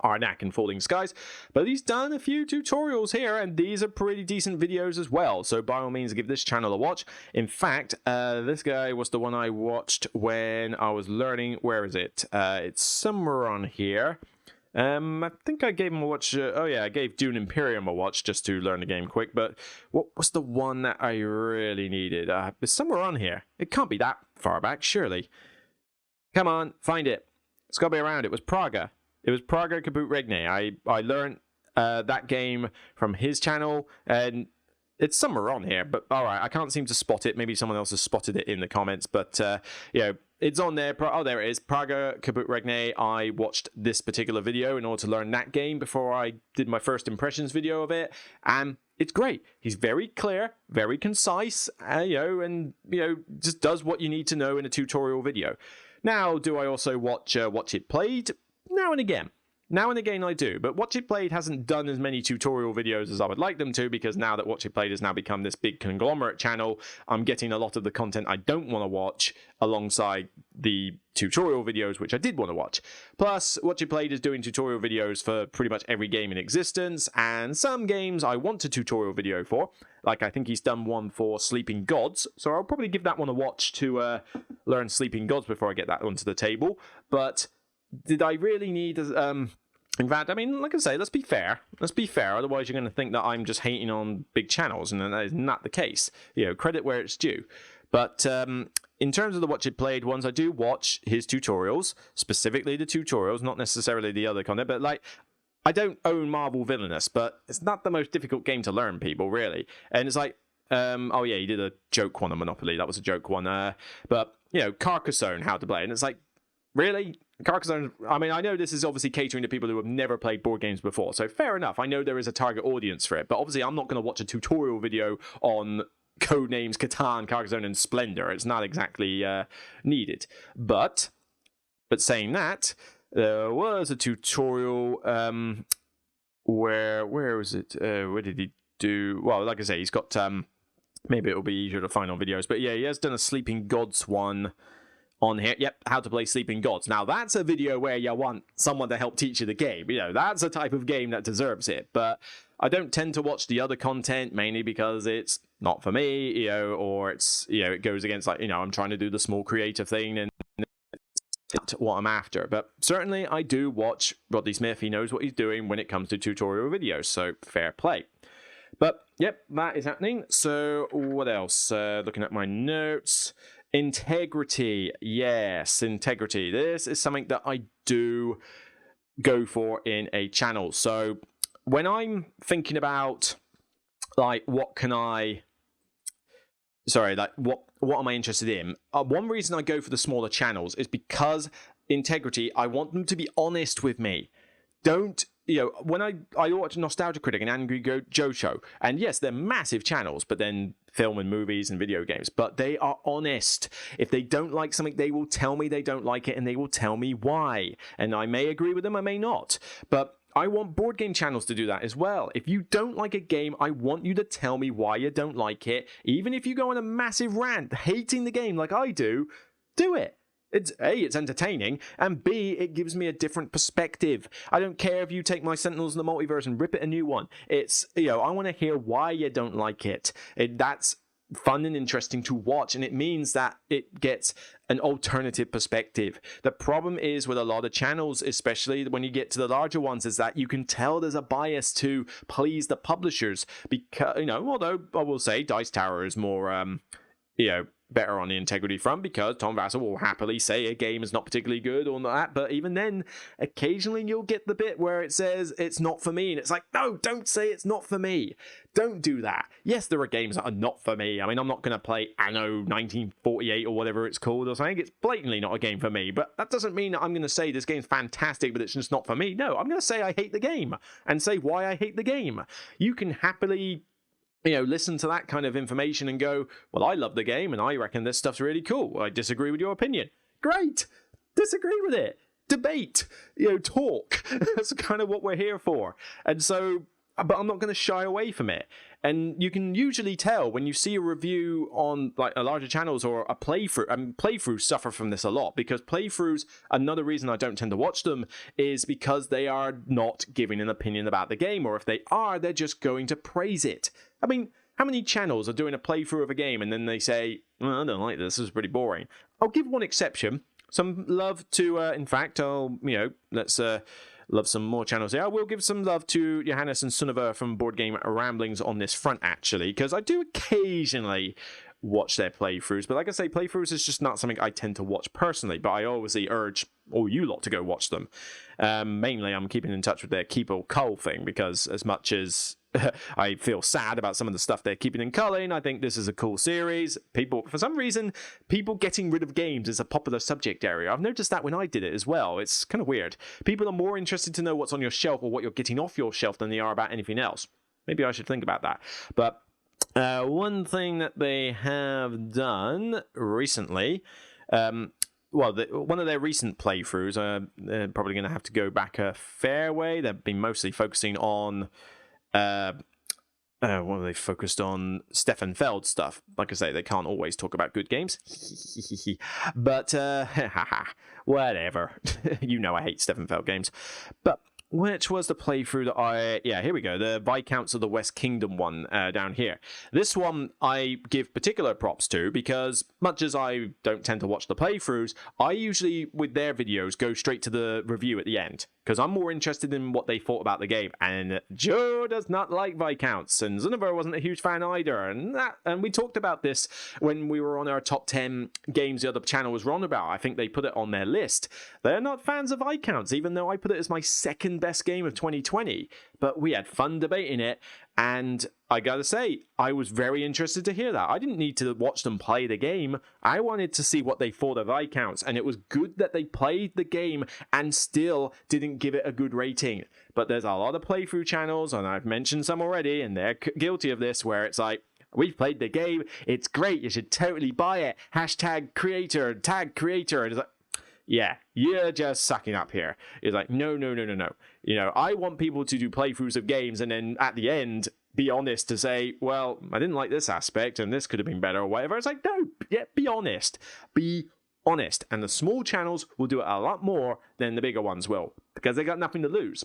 Arnak and Falling Skies, but he's done a few tutorials here, and these are pretty decent videos as well, so by all means give this channel a watch. In fact, this guy was the one I watched when I was learning. Where is it? It's somewhere on here. I think I gave him a watch. I gave Dune Imperium a watch just to learn the game quick, but what was the one that I really needed? It's somewhere on here. It can't be that far back, surely. Come on, find it. It's got to be around. It was Praga. It was Praga Kaput Regne. I learned that game from his channel, and it's somewhere on here, but all right, I can't seem to spot it. Maybe someone else has spotted it in the comments, but you know, it's on there. Oh, there it is. Praga Kaput Regne. I watched this particular video in order to learn that game before I did my first impressions video of it, and it's great. He's very clear, very concise, you know, and you know, just does what you need to know in a tutorial video. Now, do I also watch It Played? Now and again. Now and again I do, but Watch It Played hasn't done as many tutorial videos as I would like them to, because now that Watch It Played has now become this big conglomerate channel, I'm getting a lot of the content I don't want to watch alongside the tutorial videos which I did want to watch. Plus, Watch It Played is doing tutorial videos for pretty much every game in existence, and some games I want a tutorial video for, like I think he's done one for Sleeping Gods, so I'll probably give that one a watch to learn Sleeping Gods before I get that onto the table. But did I really need... in fact, I mean, like I say, let's be fair. Let's be fair, otherwise you're going to think that I'm just hating on big channels, and that is not the case. You know, credit where it's due. But in terms of the Watch It Played ones, I do watch his tutorials, specifically the tutorials, not necessarily the other content, but like, I don't own Marvel Villainous, but it's not the most difficult game to learn, people, really. And it's like, oh yeah, he did a joke one on Monopoly, that was a joke one. But, you know, Carcassonne, how to play, and it's like, really? Carcassonne, I mean, I know this is obviously catering to people who have never played board games before, so fair enough. I know there is a target audience for it, but obviously I'm not going to watch a tutorial video on Codenames Catan, Carcassonne, and Splendor. It's not exactly needed. But saying that, there was a tutorial where was it? Where did he do? Well, like I say, he's got, maybe it'll be easier to find on videos, but yeah, he has done a Sleeping Gods one on here. Yep, how to play Sleeping Gods. Now, that's a video where you want someone to help teach you the game. You know, that's a type of game that deserves it. But I don't tend to watch the other content, mainly because it's not for me, you know, or it's, you know, it goes against, like, you know, I'm trying to do the small creative thing and it's what I'm after. But certainly I do watch Rodney Smith. He knows what he's doing when it comes to tutorial videos, so fair play. But, yep, that is happening. So, what else? Looking at my notes. Integrity. Yes, integrity. This is something that I do go for in a channel. So, when I'm thinking about, like, what am I interested in? One reason I go for the smaller channels is because integrity, I want them to be honest with me. Don't, you know, when I watch Nostalgia Critic and Angry Joe Show, and yes, they're massive channels, but then film and movies and video games, but they are honest. If they don't like something, they will tell me they don't like it, and they will tell me why. And I may agree with them, I may not. But I want board game channels to do that as well. If you don't like a game, I want you to tell me why you don't like it. Even if you go on a massive rant hating the game like I do it. It's A, it's entertaining, and B, it gives me a different perspective. I don't care if you take my Sentinels in the Multiverse and rip it a new one. It's, you know, I want to hear why you don't like it. That's fun and interesting to watch, and it means that it gets an alternative perspective. The problem is with a lot of channels, especially when you get to the larger ones, is that you can tell there's a bias to please the publishers, because, you know, although I will say Dice Tower is more better on the integrity front, because Tom Vassell will happily say a game is not particularly good or not that, but even then, occasionally you'll get the bit where it says it's not for me, and it's like, no, don't say it's not for me. Don't do that. Yes, there are games that are not for me. I mean, I'm not going to play Anno 1948 or whatever it's called or something. It's blatantly not a game for me, but that doesn't mean that I'm going to say this game's fantastic, but it's just not for me. No, I'm going to say I hate the game and say why I hate the game. You can happily listen to that kind of information and go, well, I love the game and I reckon this stuff's really cool. I disagree with your opinion. Great. Disagree with it. Debate. Talk. That's kind of what we're here for. And so, but I'm not going to shy away from it. And you can usually tell when you see a review on like a larger channels or a playthrough. I mean, playthroughs suffer from this a lot, because playthroughs, another reason I don't tend to watch them is because they are not giving an opinion about the game, or if they are, they're just going to praise it. I mean, how many channels are doing a playthrough of a game and then they say, well, I don't like this, this is pretty boring. I'll give one exception. Some love to, in fact, let's love some more channels here. I will give some love to Johannes and Sunniva from Board Game Ramblings on this front, actually, because I do occasionally watch their playthroughs. But like I say, playthroughs is just not something I tend to watch personally, but I always urge all you lot to go watch them. Mainly, I'm keeping in touch with their Keeple Cull thing, because as much as I feel sad about some of the stuff they're keeping in culling, I think this is a cool series. For some reason, people getting rid of games is a popular subject area. I've noticed that when I did it as well. It's kind of weird. People are more interested to know what's on your shelf or what you're getting off your shelf than they are about anything else. Maybe I should think about that. But one thing that they have done recently, one of their recent playthroughs, they're probably going to have to go back a fair way. They've been mostly focusing on what are they focused on? Stefan Feld stuff. Like I say, they can't always talk about good games. But, whatever. I hate Stefan Feld games. But which was the playthrough that here we go, the Viscounts of the West Kingdom one down here. This one I give particular props to, because much as I don't tend to watch the playthroughs, I usually, with their videos, go straight to the review at the end, because I'm more interested in what they thought about the game. And Joe does not like Viscounts, and Zunniver wasn't a huge fan either. And we talked about this when we were on our top 10 games the other channel was wrong about. I think they put it on their list. They're not fans of Viscounts, even though I put it as my second best game of 2020. But we had fun debating it, and I gotta say, I was very interested to hear that. I didn't need to watch them play the game. I wanted to see what they thought of Viscounts, and it was good that they played the game and still didn't give it a good rating. But there's a lot of playthrough channels, and I've mentioned some already, and they're guilty of this, where it's like, we've played the game, it's great, you should totally buy it, #creator, tag creator, and it's like, yeah, you're just sucking up here. It's like, no. I want people to do playthroughs of games and then at the end be honest to say, well, I didn't like this aspect and this could have been better or whatever. It's like, no, yeah, be honest. Be honest. And the small channels will do it a lot more than the bigger ones will, because they got nothing to lose.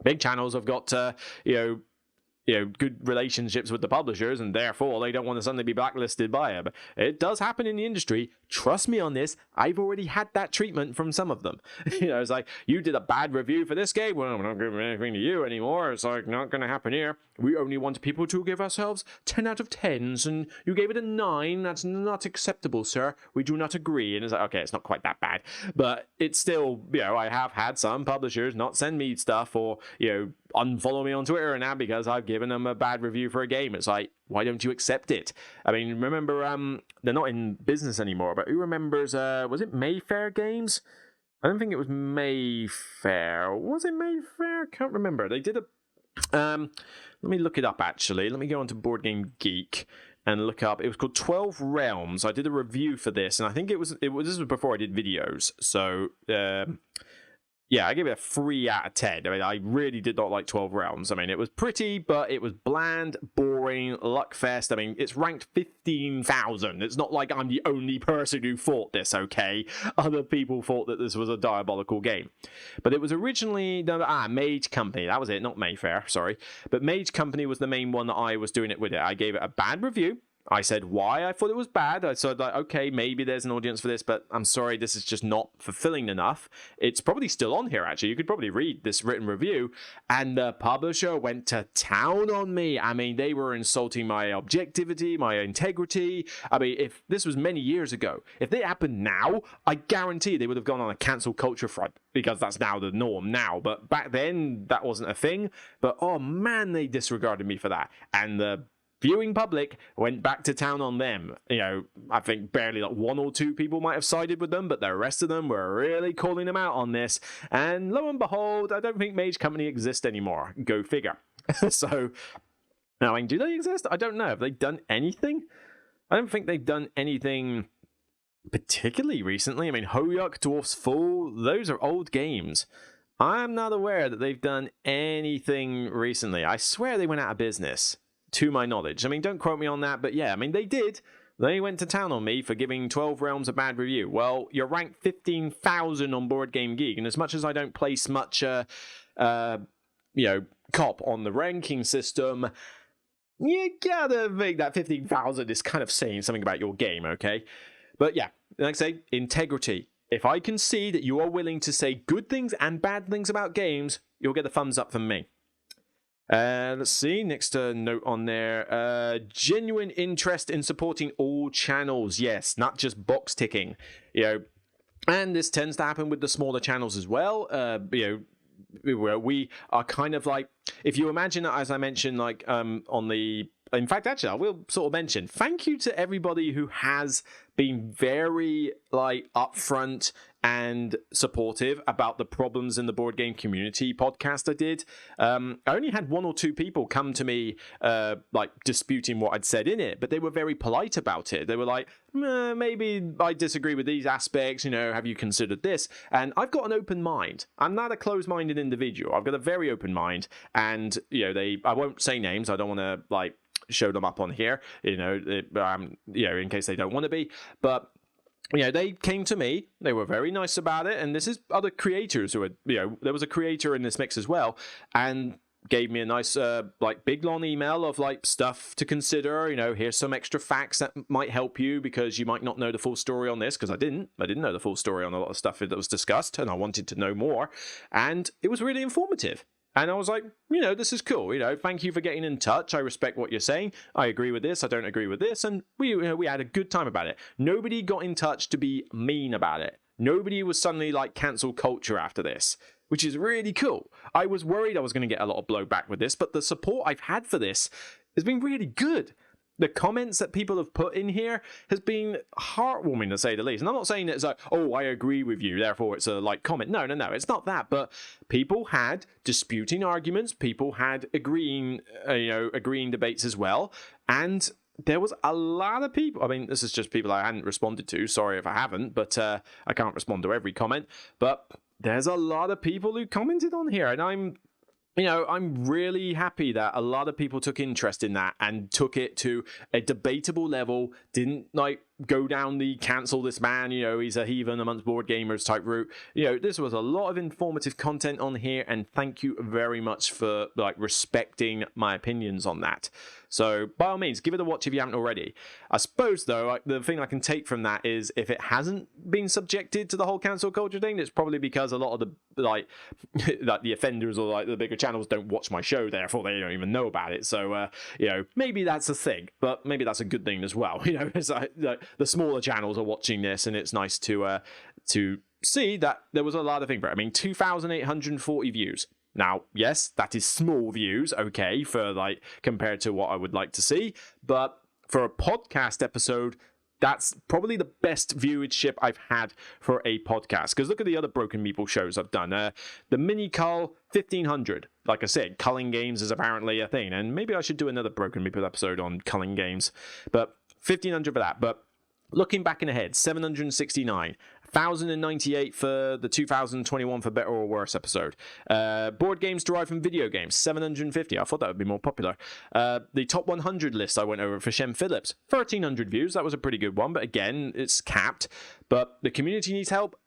Big channels have got, good relationships with the publishers, and therefore they don't want to suddenly be blacklisted by them. It does happen in the industry. Trust me on this. I've already had that treatment from some of them. It's like, you did a bad review for this game. Well, we're not giving anything to you anymore. It's like, not going to happen here. We only want people to give ourselves 10 out of 10s, and you gave it a 9. That's not acceptable, sir. We do not agree. And it's like, okay, it's not quite that bad. But it's still, I have had some publishers not send me stuff or, unfollow me on Twitter and that because I've given them a bad review for a game. It's like, why don't you accept it? I mean, remember, they're not in business anymore, but who remembers, was it Mayfair Games? I don't think it was Mayfair. Was it Mayfair? I can't remember. They did a, let me look it up actually. Let me go on to Board Game Geek and look up. It was called 12 Realms. I did a review for this, and I think this was before I did videos. So, yeah, I gave it a 3 out of 10. I mean, I really did not like 12 Realms. I mean, it was pretty, but it was bland, boring, luckfest. I mean, it's ranked 15,000. It's not like I'm the only person who thought this, okay? Other people thought that this was a diabolical game. But it was originally, Mage Company. That was it, not Mayfair, sorry. But Mage Company was the main one that I was doing it with it. I gave it a bad review. I said why I thought it was bad. I said, like, okay, maybe there's an audience for this, but I'm sorry, this is just not fulfilling enough. It's probably still on here, actually. You could probably read this written review. And the publisher went to town on me. I mean, they were insulting my objectivity, my integrity. I mean, if this was many years ago, if it happened now, I guarantee they would have gone on a cancel culture front, because that's now the norm now. But back then, that wasn't a thing. But, oh man, they disregarded me for that. And the viewing public went back to town on them. You know, I think barely like 1 or 2 people might have sided with them, but the rest of them were really calling them out on this. And lo and behold, I don't think Mage Company exists anymore. Go figure. So, now, I mean, do they exist? I don't know. Have they done anything? I don't think they've done anything particularly recently. I mean, Hoyuk, Dwarfs Fall, those are old games. I'm not aware that they've done anything recently. I swear they went out of business, to my knowledge. I mean, don't quote me on that, but yeah, I mean, they did. They went to town on me for giving 12 Realms a bad review. Well, you're ranked 15,000 on Board Game Geek, and as much as I don't place much, cop on the ranking system, you gotta think that 15,000 is kind of saying something about your game, okay? But yeah, like I say, integrity. If I can see that you are willing to say good things and bad things about games, you'll get a thumbs up from me. Let's see, next note on there. Genuine interest in supporting all channels. Yes, not just box ticking. And this tends to happen with the smaller channels as well. Where we are kind of like, if you imagine, as I mentioned, like on the... In fact, actually, I will sort of mention, thank you to everybody who has been very, like, upfront and supportive about the problems in the board game community podcast I did. I only had 1 or 2 people come to me, like, disputing what I'd said in it, but they were very polite about it. They were like, maybe I disagree with these aspects, have you considered this? And I've got an open mind. I'm not a closed-minded individual. I've got a very open mind, and, I won't say names. I don't want to, like, show them up on here, in case they don't want to be. But, they came to me. They were very nice about it. And this is other creators who are, there was a creator in this mix as well. And gave me a nice, big long email of, stuff to consider. Here's some extra facts that might help you because you might not know the full story on this. Because I didn't know the full story on a lot of stuff that was discussed. And I wanted to know more. And it was really informative. And I was like, this is cool. Thank you for getting in touch. I respect what you're saying. I agree with this. I don't agree with this. And we had a good time about it. Nobody got in touch to be mean about it. Nobody was suddenly like cancel culture after this, which is really cool. I was worried I was going to get a lot of blowback with this, but the support I've had for this has been really good. The comments that people have put in here has been heartwarming, to say the least. And I'm not saying that it's like, oh, I agree with you, therefore it's a comment. No, it's not that. But people had disputing arguments. People had agreeing debates as well. And there was a lot of people. I mean, this is just people I hadn't responded to. Sorry if I haven't, but I can't respond to every comment. But there's a lot of people who commented on here, and I'm really happy that a lot of people took interest in that and took it to a debatable level, didn't go down the cancel this man, he's a heathen amongst board gamers type route. This was a lot of informative content on here, and thank you very much for respecting my opinions on that. So by all means, give it a watch if you haven't already. I suppose though, the thing I can take from that is if it hasn't been subjected to the whole cancel culture thing, it's probably because a lot of the the offenders or the bigger channels don't watch my show, therefore they don't even know about it. So maybe that's a thing, but maybe that's a good thing as well. It's the smaller channels are watching this, and it's nice to see that there was a lot of things. I mean, 2,840 views. Now, yes, that is small views, okay, for compared to what I would like to see, but for a podcast episode, that's probably the best viewership I've had for a podcast. Because look at the other Broken Meeple shows I've done. The Mini Cull, 1,500. Like I said, culling games is apparently a thing, and maybe I should do another Broken Meeple episode on culling games. But 1,500 for that. But looking back in ahead, 769. 1,098 for the 2021 for Better or Worse episode. Board games derived from video games, 750. I thought that would be more popular. The top 100 list I went over for Shem Phillips, 1,300 views. That was a pretty good one, but again, it's capped. But the community needs help.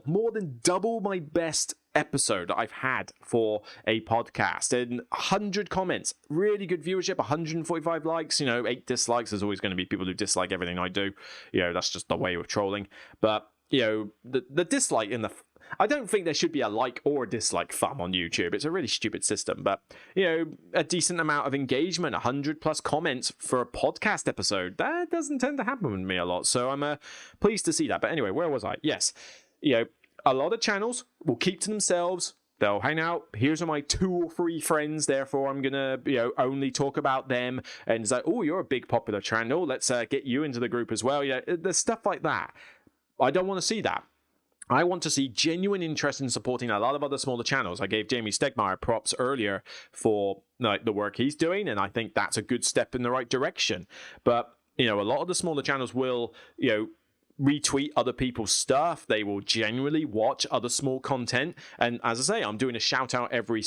More than double my best episode that I've had for a podcast, and 100 comments, really good viewership, 145 likes, 8 dislikes. There's always going to be people who dislike everything I do. That's just the way of trolling. But the dislike in the, I don't think there should be a like or a dislike thumb on YouTube. It's a really stupid system. But a decent amount of engagement, 100 plus comments for a podcast episode, that doesn't tend to happen with me a lot. So I'm pleased to see that. But anyway, where was I? Yes, a lot of channels will keep to themselves. They'll hang out. Here's my 2 or 3 friends. Therefore, I'm gonna, only talk about them. And it's like, oh, you're a big popular channel. Let's get you into the group as well. There's stuff like that. I don't want to see that. I want to see genuine interest in supporting a lot of other smaller channels. I gave Jamie Stegmaier props earlier for the work he's doing, and I think that's a good step in the right direction. But a lot of the smaller channels will, retweet other people's stuff. They will genuinely watch other small content. And as I say, I'm doing a shout out every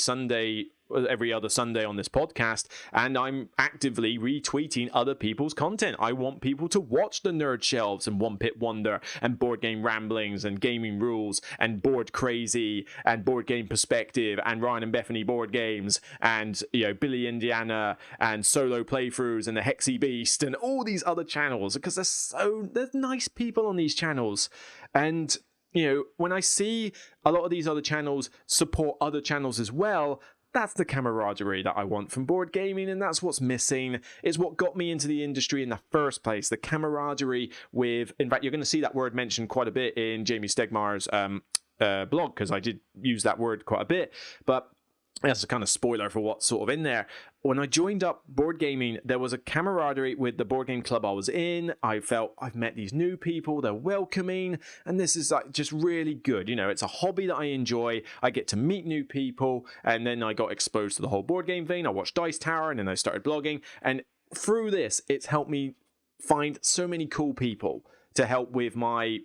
other Sunday on this podcast, and I'm actively retweeting other people's content. I want people to watch the Nerd Shelves and One Pit Wonder and Board Game Ramblings and Gaming Rules and Board Crazy and Board Game Perspective and Ryan and Bethany Board Games and Billy Indiana and Solo Playthroughs and the Hexy Beast and all these other channels, because there's nice people on these channels. And when I see a lot of these other channels support other channels as well, that's the camaraderie that I want from board gaming, and that's what's missing. It's what got me into the industry in the first place, the camaraderie with, in fact, you're going to see that word mentioned quite a bit in Jamie Stegmaier's blog, because I did use that word quite a bit, but that's a kind of spoiler for what's sort of in there. When I joined up board gaming, there was a camaraderie with the board game club I was in. I felt I've met these new people, they're welcoming, and this is just really good. It's a hobby that I enjoy. I get to meet new people, and then I got exposed to the whole board game thing. I watched Dice Tower, and then I started blogging, and through this, it's helped me find so many cool people to help with my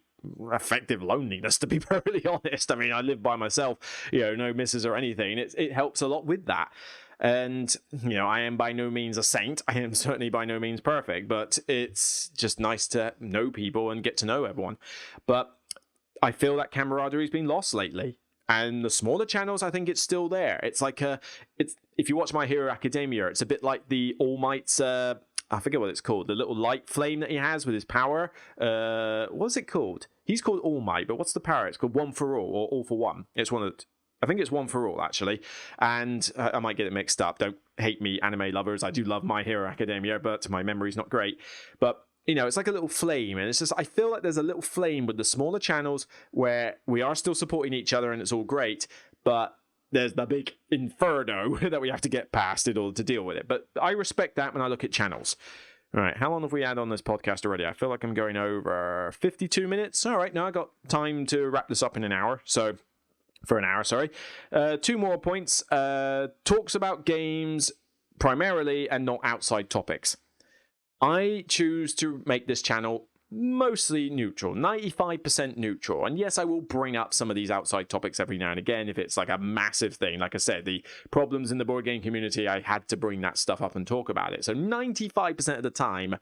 effective loneliness, to be perfectly honest. I mean, I live by myself, no missus or anything. It helps a lot with that. And, I am by no means a saint. I am certainly by no means perfect, but it's just nice to know people and get to know everyone. But I feel that camaraderie's been lost lately. And the smaller channels, I think it's still there. It's like if you watch My Hero Academia, it's a bit like the All Might's I forget what it's called, the little light flame that he has with his power. What's it called? He's called All Might, but what's the power? It's called One for All, or All for One. It's I think it's One for All, actually. And I might get it mixed up. Don't hate me, anime lovers. I do love My Hero Academia, but my memory's not great. But, it's like a little flame. And it's just, I feel like there's a little flame with the smaller channels where we are still supporting each other and it's all great. But there's the big inferno that we have to get past in order to deal with it. But I respect that when I look at channels. All right, how long have we had on this podcast already? I feel like I'm going over 52 minutes. All right, now I got time to wrap this up in an hour. So, for an hour, sorry. 2 more points. Talks about games primarily and not outside topics. I choose to make this channel mostly neutral, 95% neutral. And yes, I will bring up some of these outside topics every now and again if it's like a massive thing. Like I said, the problems in the board game community, I had to bring that stuff up and talk about it. So 95% of the time,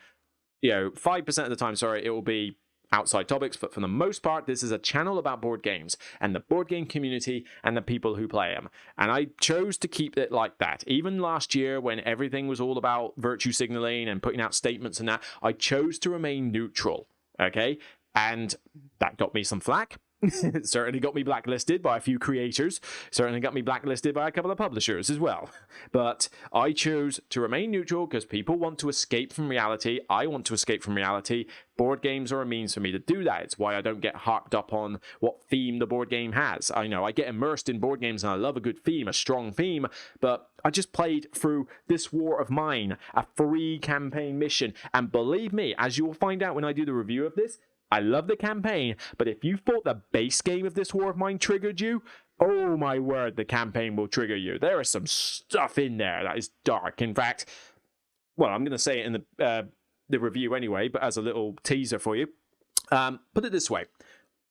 5% of the time, it will be outside topics, but for the most part, this is a channel about board games and the board game community and the people who play them. And I chose to keep it like that. Even last year, when everything was all about virtue signaling and putting out statements and that, I chose to remain neutral, okay? And that got me some flack. It certainly got me blacklisted by a few creators. Certainly got me blacklisted by a couple of publishers as well. But I chose to remain neutral because people want to escape from reality. I want to escape from reality. Board games are a means for me to do that. It's why I don't get harped up on what theme the board game has. I know I get immersed in board games and I love a good theme, a strong theme, but I just played through This War of Mine, a free campaign mission. And believe me, as you will find out when I do the review of this, I love the campaign, but if you thought the base game of This War of Mine triggered you, oh my word, the campaign will trigger you. There is some stuff in there that is dark. In fact, well, I'm going to say it in the review anyway, but as a little teaser for you. Put it this way.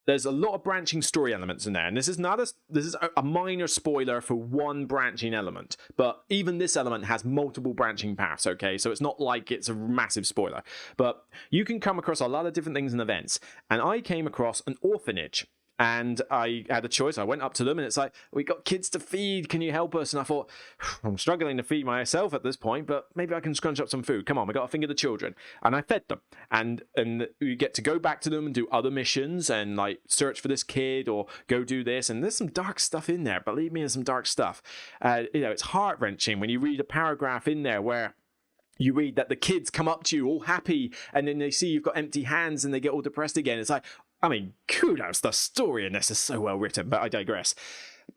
There's a lot of branching story elements in there, and this is a minor spoiler for one branching element, but even this element has multiple branching paths, okay? So it's not like it's a massive spoiler, but you can come across a lot of different things and events, and I came across an orphanage, And I had a choice. I went up to them and it's like, we got kids to feed. Can you help us? And I thought, I'm struggling to feed myself at this point, but maybe I can scrunch up some food. Come on, we got to finger the children. And I fed them. And you get to go back to them and do other missions and like search for this kid or go do this. And there's some dark stuff in there. Believe me, there's some dark stuff. It's heart-wrenching when you read a paragraph in there where you read that the kids come up to you all happy and then they see you've got empty hands and they get all depressed again. It's like, I mean, kudos, the story in this is so well written, but I digress.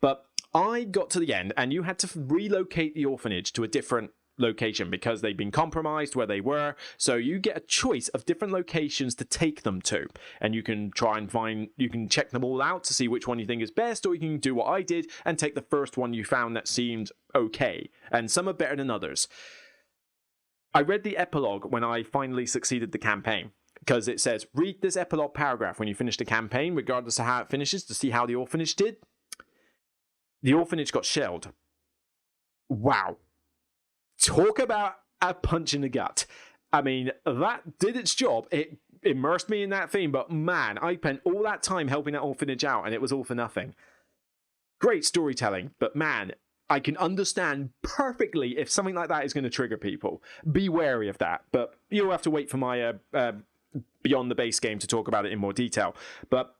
But I got to the end and you had to relocate the orphanage to a different location because they'd been compromised where they were. So you get a choice of different locations to take them to. And you can try and you can check them all out to see which one you think is best, or you can do what I did and take the first one you found that seemed okay. And some are better than others. I read the epilogue when I finally succeeded the campaign. Because it says, read this epilogue paragraph when you finish the campaign, regardless of how it finishes, to see how the orphanage did. The orphanage got shelled. Wow. Talk about a punch in the gut. I mean, that did its job. It immersed me in that theme, but man, I spent all that time helping that orphanage out, and it was all for nothing. Great storytelling, but man, I can understand perfectly if something like that is going to trigger people. Be wary of that, but you'll have to wait for my Beyond the Base game to talk about it in more detail. But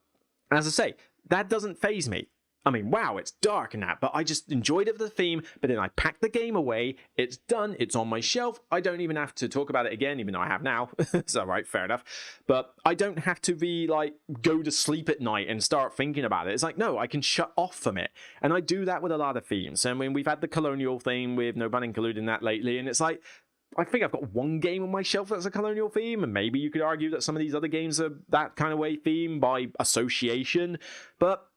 as I say, that doesn't faze me. I mean, wow, it's dark and that, but I just enjoyed it for the theme, but then I packed the game away, it's done, it's on my shelf, I don't even have to talk about it again, even though I have now. It's alright, fair enough. But I don't have to be like, go to sleep at night and start thinking about it. It's like, no, I can shut off from it. And I do that with a lot of themes. I mean, we've had the colonial theme with No Pun Included in that lately, and it's like, I think I've got one game on my shelf that's a colonial theme, and maybe you could argue that some of these other games are that kind of way theme by association, but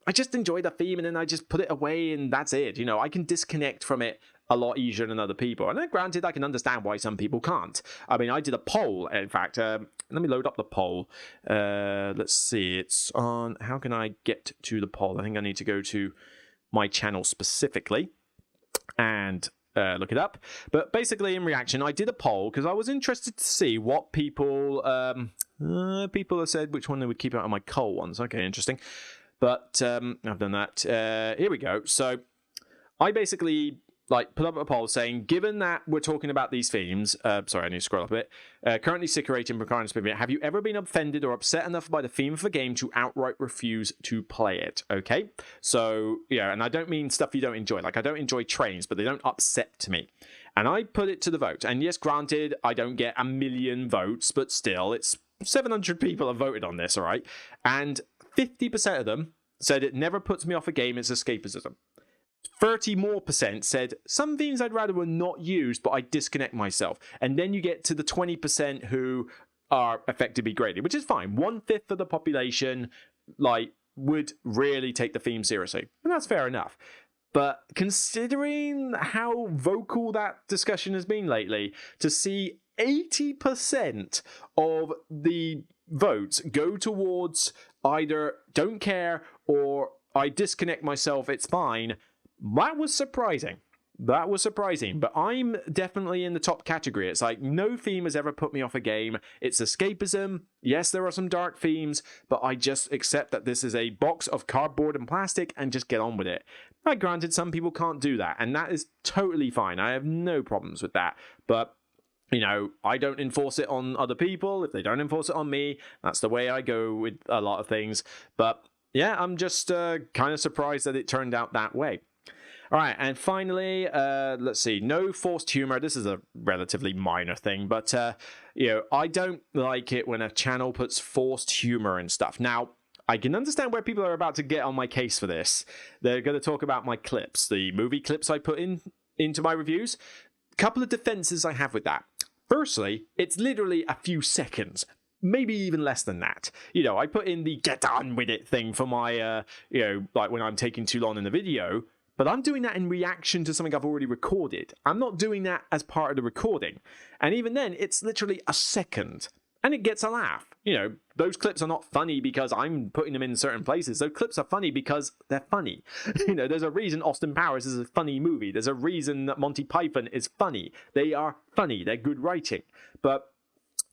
I just enjoy the theme and then I just put it away and that's it. You know, I can disconnect from it a lot easier than other people. And then granted, I can understand why some people can't. I mean, I did a poll, in fact. Let me load up the poll. Let's see. It's on... How can I get to the poll? I think I need to go to my channel specifically and look it up. But basically, in reaction, I did a poll because I was interested to see what people... people have said which one they would keep out of my coal ones. Okay, interesting. But I've done that. Here we go. So I basically put up a poll saying, given that we're talking about these themes, sorry, I need to scroll up a bit, currently situated in Broken Blitz, have you ever been offended or upset enough by the theme of the game to outright refuse to play it? Okay, so yeah, and I don't mean stuff you don't enjoy. Like, I don't enjoy trains, but they don't upset me. And I put it to the vote. And yes, granted, I don't get 1 million votes, but still, it's 700 people have voted on this, all right? And 50% of them said it never puts me off a game, it's escapism. 30% more said some themes I'd rather were not used, but I disconnect myself. And then you get to the 20% who are effectively graded, which is fine. 1/5 of the population would really take the theme seriously, and that's fair enough. But considering how vocal that discussion has been lately, to see 80% of the votes go towards either don't care or I disconnect myself, it's fine, that was surprising. That was surprising, but I'm definitely in the top category. It's like, no theme has ever put me off a game. It's escapism. Yes, there are some dark themes, but I just accept that this is a box of cardboard and plastic and just get on with it. Now, granted, some people can't do that, and that is totally fine. I have no problems with that, but you know, I don't enforce it on other people. If they don't enforce it on me, that's the way I go with a lot of things. But yeah, I'm just kind of surprised that it turned out that way. All right, and finally, let's see. No forced humor. This is a relatively minor thing, but you know, I don't like it when a channel puts forced humor and stuff. Now, I can understand where people are about to get on my case for this. They're going to talk about my clips, the movie clips I put into my reviews. Couple of defenses I have with that. Firstly, it's literally a few seconds, maybe even less than that. You know, I put in the get on with it thing for my, you know, like when I'm taking too long in the video, but I'm doing that in reaction to something I've already recorded. I'm not doing that as part of the recording. And even then, it's literally a second. And it gets a laugh. You know, those clips are not funny because I'm putting them in certain places. Those clips are funny because they're funny. You know, there's a reason Austin Powers is a funny movie. There's a reason that Monty Python is funny. They are funny. They're good writing. But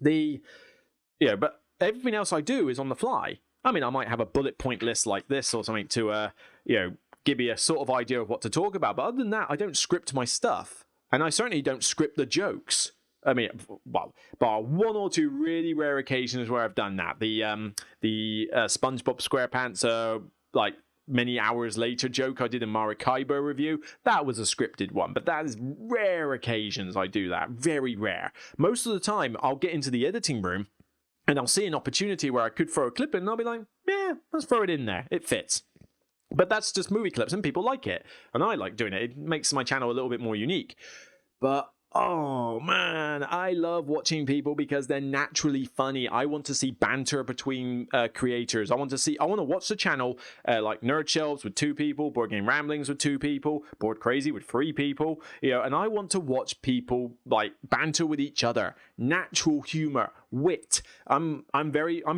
but everything else I do is on the fly. I mean, I might have a bullet point list like this or something to, give me a sort of idea of what to talk about. But other than that, I don't script my stuff. And I certainly don't script the jokes. I mean, well, bar one or two really rare occasions where I've done that. The SpongeBob SquarePants, many hours later joke I did in Maracaibo review, that was a scripted one. But that is rare occasions I do that. Very rare. Most of the time, I'll get into the editing room and I'll see an opportunity where I could throw a clip in and I'll be like, yeah, let's throw it in there. It fits. But that's just movie clips and people like it. And I like doing it. It makes my channel a little bit more unique. But oh man, I love watching people because they're naturally funny. I want to see banter between creators. I want to watch the channel like Nerd Shelves with 2 people, Board Game Ramblings with 2 people, Board Crazy with 3 people, and I want to watch people like banter with each other. Natural humor, wit. I'm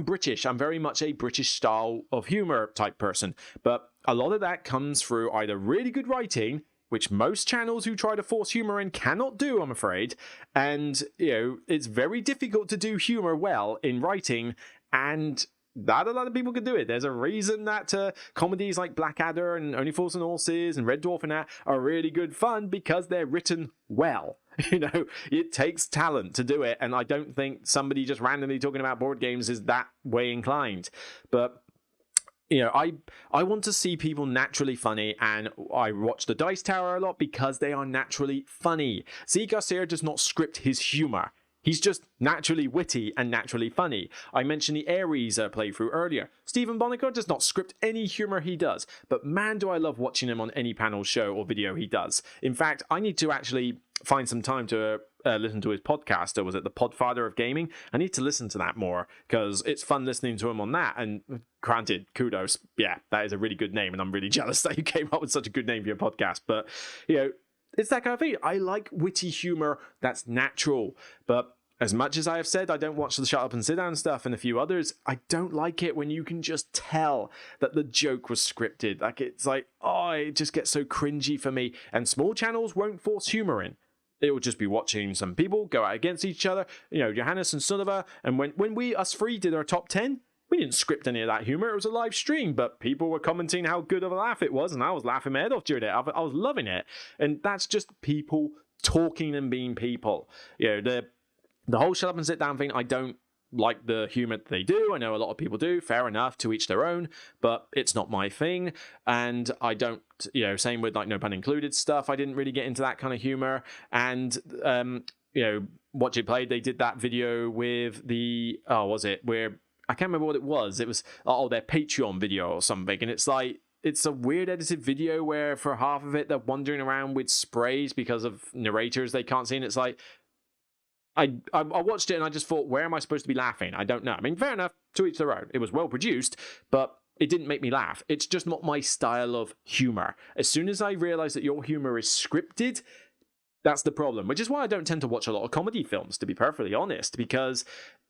British. I'm very much a British style of humor type person, but a lot of that comes through either really good writing, which most channels who try to force humor in cannot do, I'm afraid. And, it's very difficult to do humor well in writing, and not a lot of people can do it. There's a reason that comedies like Blackadder and Only Fools and Horses and Red Dwarf and that are really good fun because they're written well. It takes talent to do it, and I don't think somebody just randomly talking about board games is that way inclined. But I want to see people naturally funny, and I watch the Dice Tower a lot because they are naturally funny. Zee Garcia does not script his humor. He's just naturally witty and naturally funny. I mentioned the Ares playthrough earlier. Stephen Bonacar does not script any humor he does, but man, do I love watching him on any panel, show, or video he does. In fact, I need to actually find some time to listen to his podcast, or was it The Podfather of Gaming? I need to listen to that more because it's fun listening to him on that. And granted, kudos, yeah, that is a really good name, and I'm really jealous that you came up with such a good name for your podcast. But it's that kind of thing. I like witty humor that's natural, but as much as I have said I don't watch the Shut Up and Sit Down stuff and a few others, I don't like it when you can just tell that the joke was scripted. It just gets so cringy for me. And small channels won't force humor in. It will just be watching some people go out against each other. Johannes and Sunniva. And when we, us 3, did our top 10, we didn't script any of that humor. It was a live stream, but people were commenting how good of a laugh it was, and I was laughing my head off during it. I was loving it. And that's just people talking and being people. The whole Shut Up and Sit Down thing, I don't like the humor that they do. I know a lot of people do. Fair enough, to each their own, but it's not my thing. And I don't, same with No Pun Included stuff. I didn't really get into that kind of humor. And, Watch It Played, they did that video with where I can't remember what it was. It was, their Patreon video or something. And it's a weird edited video where for half of it, they're wandering around with sprays because of narrators they can't see. And it's I watched it and I just thought, where am I supposed to be laughing? I don't know. I mean, fair enough, to each their own. It was well produced, but it didn't make me laugh. It's just not my style of humor. As soon as I realize that your humor is scripted, that's the problem, which is why I don't tend to watch a lot of comedy films, to be perfectly honest, because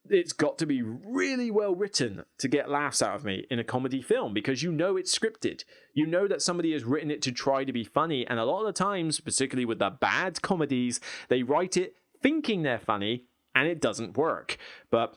it's got to be really well written to get laughs out of me in a comedy film, because it's scripted. You know that somebody has written it to try to be funny, and a lot of the times, particularly with the bad comedies, they write it thinking they're funny, and it doesn't work. But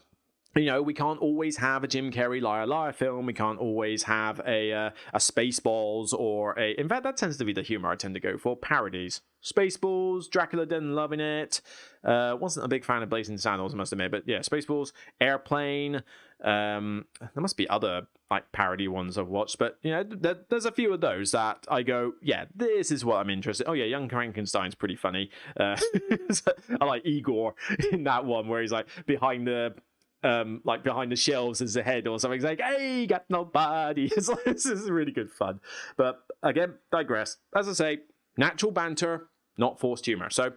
we can't always have a Jim Carrey Liar Liar film. We can't always have a Spaceballs or a... In fact, that tends to be the humor I tend to go for. Parodies. Spaceballs, Dracula Den, loving it. Wasn't a big fan of Blazing Saddles, I must admit. But yeah, Spaceballs, Airplane. There must be other parody ones I've watched. But there's a few of those that I go, yeah, this is what I'm interested in. Oh yeah, Young Frankenstein's pretty funny. I like Igor in that one where he's behind the shelves as a head or something. He's like, hey, got nobody. This is really good fun. But again, digress. As I say, natural banter, not forced humor. So,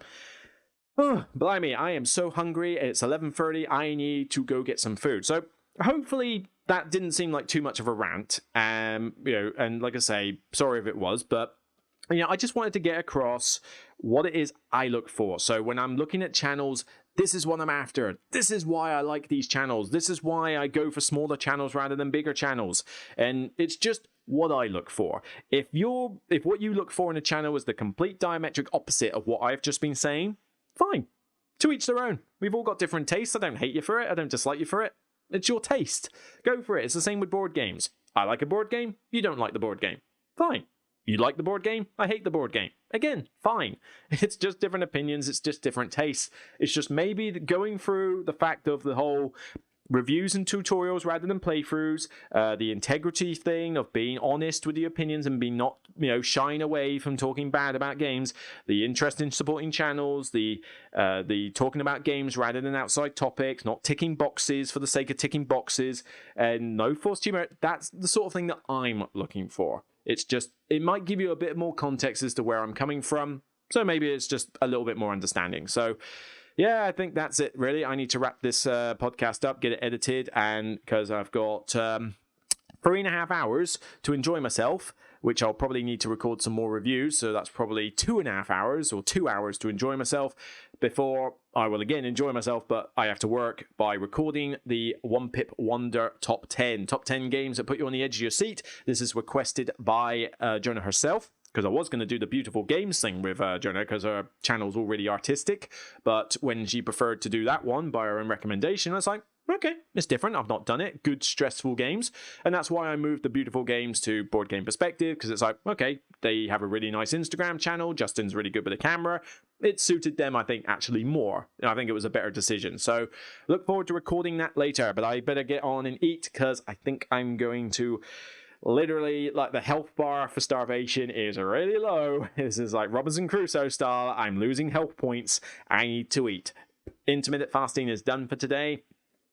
blimey, I am so hungry. It's 11:30. I need to go get some food. So hopefully that didn't seem like too much of a rant. And like I say, sorry if it was, but I just wanted to get across what it is I look for. So when I'm looking at channels, this is what I'm after. This is why I like these channels. This is why I go for smaller channels rather than bigger channels. And it's just what I look for. If what you look for in a channel is the complete diametric opposite of what I've just been saying, fine. To each their own. We've all got different tastes. I don't hate you for it. I don't dislike you for it. It's your taste. Go for it. It's the same with board games. I like a board game. You don't like the board game. Fine. You like the board game? I hate the board game. Again, fine. It's just different opinions. It's just different tastes. It's just maybe going through the fact of the whole reviews and tutorials rather than playthroughs, the integrity thing of being honest with the opinions and being not, shying away from talking bad about games, the interest in supporting channels, the talking about games rather than outside topics, not ticking boxes for the sake of ticking boxes, and no forced humor. That's the sort of thing that I'm looking for. It's just, it might give you a bit more context as to where I'm coming from, so maybe it's just a little bit more understanding. So yeah, I think that's it, really. I need to wrap this podcast up, get it edited, and because I've got 3.5 hours to enjoy myself, which I'll probably need to record some more reviews, so that's probably 2.5 hours or 2 hours to enjoy myself before I will again enjoy myself, but I have to work by recording the One Pip Wonder Top 10 games that put you on the edge of your seat. This is requested by Jonah herself, because I was going to do the beautiful games thing with Jonah, because her channel's already artistic, but when she preferred to do that one by her own recommendation, I was like, okay, it's different. I've not done it. Good, stressful games. And that's why I moved the beautiful games to Board Game Perspective, because it's like, okay, they have a really nice Instagram channel. Justin's really good with the camera. It suited them, I think, actually more. I think it was a better decision. So look forward to recording that later, but I better get on and eat, because I think I'm going to literally, like, the health bar for starvation is really low. This is like Robinson Crusoe style. I'm losing health points. I need to eat. Intermittent fasting is done for today.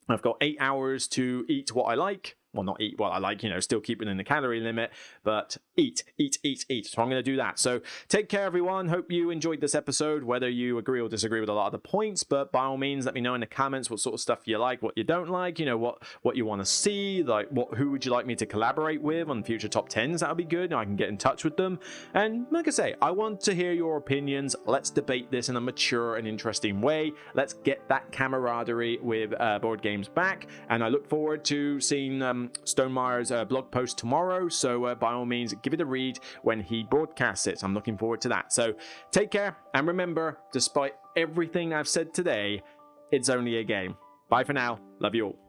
I've got 8 hours to eat what I like. Well, not eat what I like, still keep it in the calorie limit, but eat. So I'm going to do that. So take care, everyone. Hope you enjoyed this episode, whether you agree or disagree with a lot of the points, but by all means, let me know in the comments what sort of stuff you like, what you don't like, what you want to see, like who would you like me to collaborate with on future top 10s? That would be good. I can get in touch with them. And like I say, I want to hear your opinions. Let's debate this in a mature and interesting way. Let's get that camaraderie with board games back. And I look forward to seeing Stonemeyer's blog post tomorrow, so by all means give it a read when he broadcasts it. I'm looking forward to that. So take care, and remember, despite everything I've said today, it's only a game. Bye for now. Love you all.